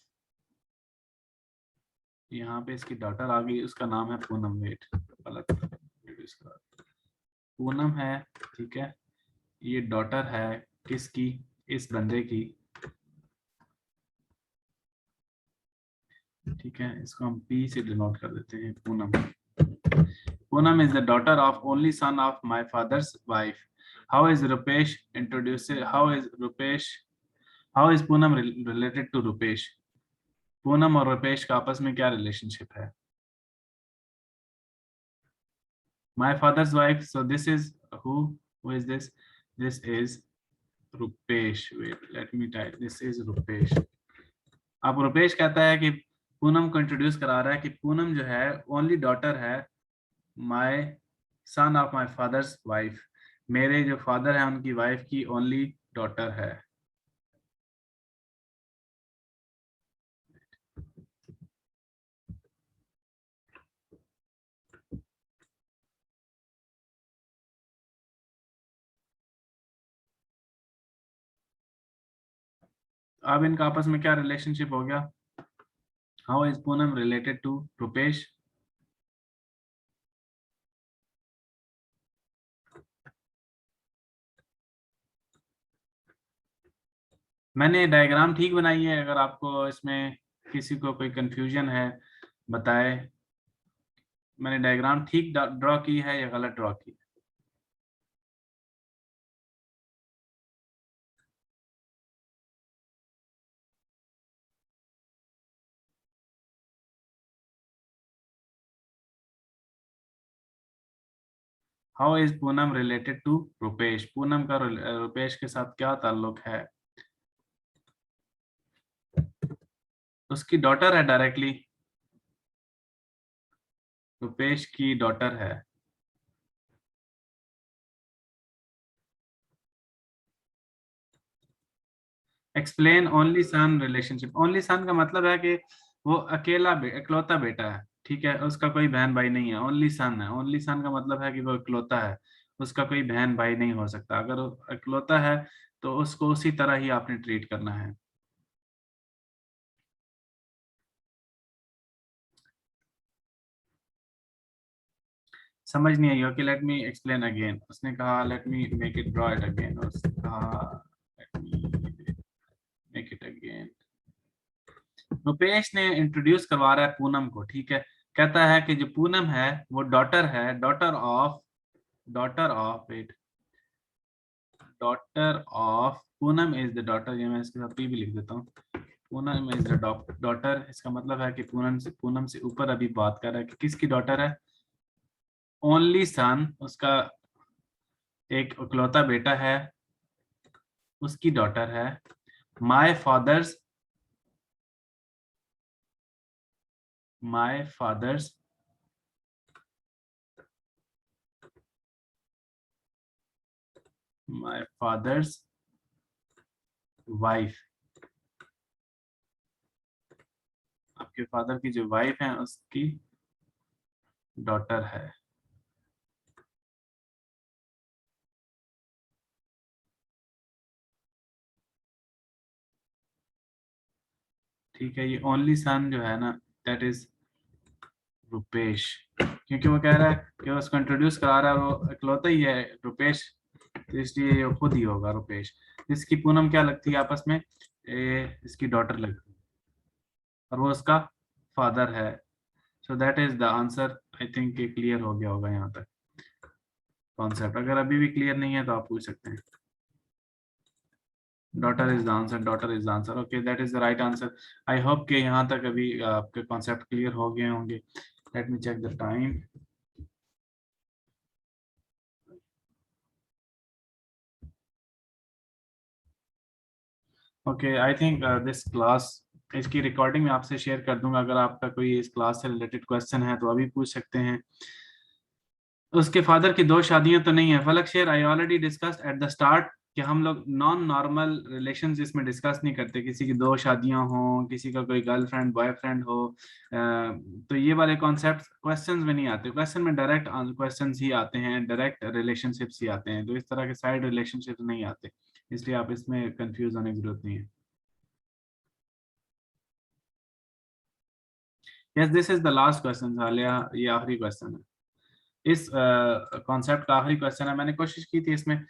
यहाँ पे इसकी डॉटर आ गई, उसका नाम है पूनम। वेट, गलत, पूनम है, ठीक है। ये डॉटर है किसकी? इस बंदे की, ठीक है। इसको हम पी से डिनोट कर देते हैं, Poonam. Poonam is the daughter of only son of my father's wife. How is Rupesh introduced? How is Poonam related to Rupesh? Poonam और रुपेश का आपस में क्या रिलेशनशिप है? My father's wife. So this is who? Who is this? This is Rupesh. Wait, let me type. This is Rupesh. अब रुपेश कहता है कि पूनम को इंट्रोड्यूस करा रहा है कि पूनम जो है ओनली डॉटर है my son of my father's wife, मेरे जो फादर है उनकी वाइफ की ओनली डॉटर है। अब इनका आपस में क्या रिलेशनशिप हो गया? How is Poonam related to Rupesh? मैंने डायग्राम ठीक बनाई है, अगर आपको इसमें किसी को कोई कंफ्यूजन है बताए। मैंने डायग्राम ठीक ड्रॉ की है या गलत ड्रॉ की? How is Poonam related to Rupesh? Poonam का रुपेश के साथ क्या ताल्लुक है? उसकी डॉटर है डायरेक्टली, रुपेश की डॉटर है। Explain only son relationship. Only son का मतलब है कि वो अकेला इकलौता बेटा है, ठीक है, उसका कोई बहन भाई नहीं है। ओनली सन है, ओनली सन का मतलब है कि वो इकलौता है, उसका कोई बहन भाई नहीं हो सकता। अगर वो इकलौता है तो उसको उसी तरह ही आपने ट्रीट करना है। समझ नहीं आई? Okay, let me explain again. उसने कहा let me make it draw it again. उसने कहा let me make it again. Rupesh ने इंट्रोड्यूस करवा रहा है पूनम को, ठीक है। कहता है कि जो पूनम है वो डॉटर है, daughter of it, daughter of Poonam is the daughter. ये मैं इसके साथ पी भी लिख देता हूँ। पूनम इज द डॉटर, इसका मतलब है कि पूनम से ऊपर अभी बात कर रहा है कि किसकी डॉटर है? ओनली सन, उसका एक इकलौता बेटा है, उसकी डॉटर है। My father's, my father's my father's wife, आपके फादर की जो वाइफ है उसकी डॉटर है। ठीक है, ये ओनली सन जो है ना, दैट इज रुपेश। क्योंकि वो कह रहा है कि वो उसको इंट्रोड्यूस करा रहा है, वो इकलौता ही है रुपेश, तो इसलिए ये खुद ही होगा रुपेश। इसकी पूनम क्या लगती है आपस में? इसकी डॉटर लगती है, और वो उसका फादर है। सो that is the answer. I think ये क्लियर हो गया होगा यहाँ तक कॉन्सेप्ट। अगर अभी भी क्लियर नहीं है तो आप पूछ सकते हैं। Daughter is the answer, daughter is the answer. Okay, that is the right answer. I hope कि यहाँ तक अभी आपके कॉन्सेप्ट क्लियर हो गए होंगे। Let me check the time. Okay, I think this class, इसकी रिकॉर्डिंग मैं आपसे शेयर कर दूंगा। अगर आपका कोई इस क्लास से रिलेटेड क्वेश्चन है तो अभी पूछ सकते हैं। उसके फादर की दो शादियां तो नहीं है फलक शेर। I already discussed at the start कि हम लोग नॉन नॉर्मल रिलेशंस इसमें डिस्कस नहीं करते। किसी की दो शादियां हो, किसी का कोई गर्लफ्रेंड बॉयफ्रेंड हो, तो ये वाले कॉन्सेप्ट क्वेश्चंस में नहीं आते। क्वेश्चन में डायरेक्ट क्वेश्चंस ही आते हैं, डायरेक्ट रिलेशनशिप्स ही आते हैं, तो इस तरह के साइड रिलेशनशिप्स नहीं आते। इसलिए आप इसमें कंफ्यूज होने की जरूरत नहीं है। Yes, this is the last question Saliya, ये आखिरी क्वेश्चन है। इस कॉन्सेप्ट का आखिरी क्वेश्चन है। मैंने कोशिश की थी इसमें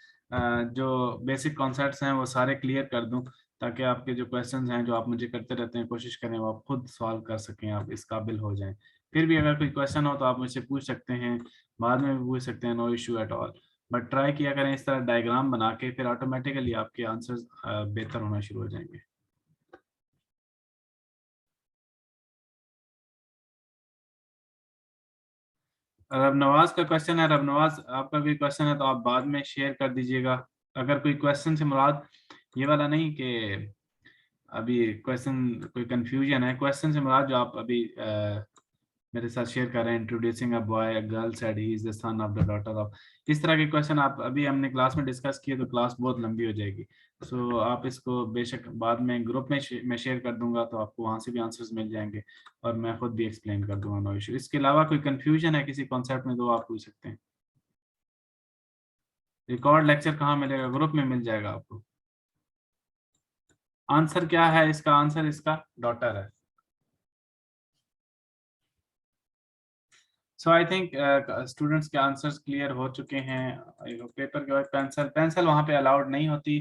जो बेसिक कॉन्सेप्ट्स हैं वो सारे क्लियर कर दूं, ताकि आपके जो क्वेश्चंस हैं जो आप मुझे करते रहते हैं, कोशिश करें वो आप खुद सॉल्व कर सकें, आप इस काबिल हो जाएं। फिर भी अगर कोई क्वेश्चन हो तो आप मुझसे पूछ सकते हैं, बाद में भी पूछ सकते हैं, no issue at all. But try किया करें इस तरह डायग्राम बना के, फिर ऑटोमेटिकली आपके आंसर्स बेहतर होना शुरू हो जाएंगे। रब नवाज का क्वेश्चन है। रब नवाज, आपका भी क्वेश्चन है तो आप बाद में शेयर कर दीजिएगा। अगर कोई क्वेश्चन से मुराद ये वाला नहीं कि अभी क्वेश्चन कोई कंफ्यूजन है, क्वेश्चन से मुराद जो आप अभी मेरे साथ शेयर कर रहे हैं, introducing a boy a girl said he is the son of the daughter of, इस तरह के क्वेश्चन आप अभी हमने क्लास में डिस्कस किए तो क्लास बहुत लंबी हो जाएगी। सो आप इसको बेशक बाद में ग्रुप में मैं शेयर कर दूंगा, तो आपको वहां से भी आंसर्स मिल जाएंगे, और मैं खुद भी एक्सप्लेन कर दूंगा, नो इशू। इसके अलावा कोई कंफ्यूजन है किसी कॉन्सेप्ट में तो आप पूछ सकते हैं। रिकॉर्ड लेक्चर कहाँ मिलेगा? ग्रुप में मिल जाएगा आपको। आंसर क्या है इसका? आंसर इसका डॉटर है। सो आई थिंक स्टूडेंट्स के आंसर्स क्लियर हो चुके हैं। पेपर के बाद पेंसिल, पेंसिल वहाँ पे अलाउड नहीं होती।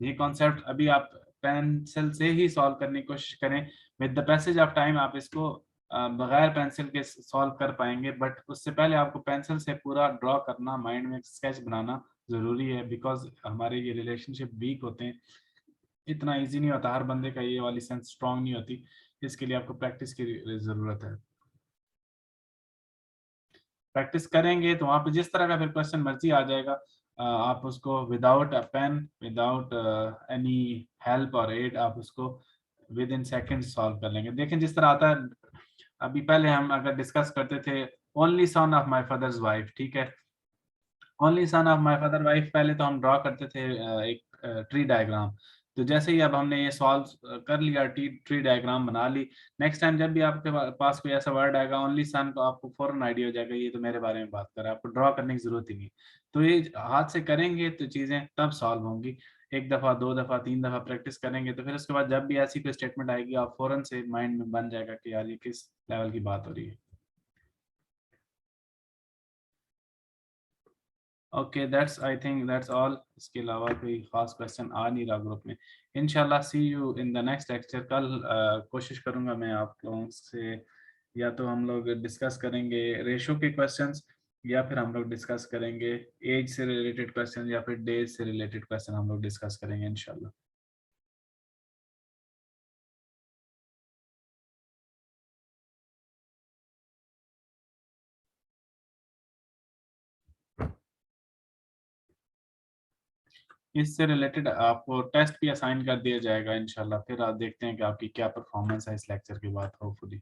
ये कॉन्सेप्ट अभी आप पेंसिल से ही सॉल्व करने की कोशिश करें। With the passage of time आप इसको बगैर पेंसिल के सॉल्व कर पाएंगे, बट उससे पहले आपको पेंसिल से पूरा ड्रॉ करना, माइंड में स्केच बनाना जरूरी है, बिकॉज हमारे ये रिलेशनशिप वीक होते हैं। इतना इजी नहीं होता, हर बंदे का ये वाली सेंस स्ट्रांग नहीं होती, इसके लिए आपको प्रैक्टिस की जरूरत है। प्रैक्टिस करेंगे तो वहां पे जिस तरह का फिर क्वेश्चन मर्जी आ जाएगा, आप उसको without a pen, without any help और एड, आप उसको विद इन सेकेंड सॉल्व कर लेंगे। देखें जिस तरह आता है, अभी पहले हम अगर डिस्कस करते थे only son of my father's wife, ठीक है, only son of my father wife, पहले तो हम ड्रॉ करते थे एक ट्री डायग्राम। तो जैसे ही अब हमने ये सॉल्व कर लिया, ट्री डायग्राम बना ली, नेक्स्ट टाइम जब भी आपके पास कोई ऐसा वर्ड आएगा ओनली सन, तो आपको फौरन आइडिया हो जाएगा ये तो मेरे बारे में बात कर रहा है, आपको ड्रॉ करने की जरूरत ही नहीं। तो ये हाथ से करेंगे तो चीजें तब सॉल्व होंगी। एक दफा, दो दफा, तीन दफा प्रैक्टिस करेंगे तो फिर उसके बाद जब भी ऐसी कोई स्टेटमेंट आएगी, आप फौरन से माइंड में बन जाएगा कि यार ये किस लेवल की बात हो रही है। Okay, that's I think that's all. इसके अलावा कोई खास क्वेश्चन आ नहीं रहा ग्रुप में। इंशाल्लाह see you in the next lecture. कल कोशिश करूंगा मैं आप लोगों से, या तो हम लोग डिस्कस करेंगे रेशो के क्वेश्चंस, या फिर हम लोग डिस्कस करेंगे एज से रिलेटेड क्वेश्चन, या फिर डेज से रिलेटेड क्वेश्चन हम लोग डिस्कस करेंगे इंशाल्लाह। इससे रिलेटेड आपको टेस्ट भी असाइन कर दिया जाएगा इंशाल्लाह, फिर आप देखते हैं कि आपकी क्या परफॉर्मेंस है इस लेक्चर के बाद, होपफुली।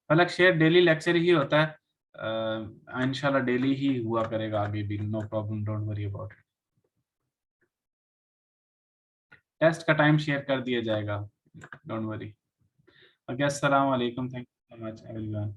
अलग शेयर डेली लेक्चर ही होता है, इंशाल्लाह डेली ही हुआ करेगा आगे भी, no problem, don't worry about it. Test का टाइम शेयर कर दिया जाएगा, डोंट वरी। ओके, अस्सलाम वालेकुम, thank you so much everyone.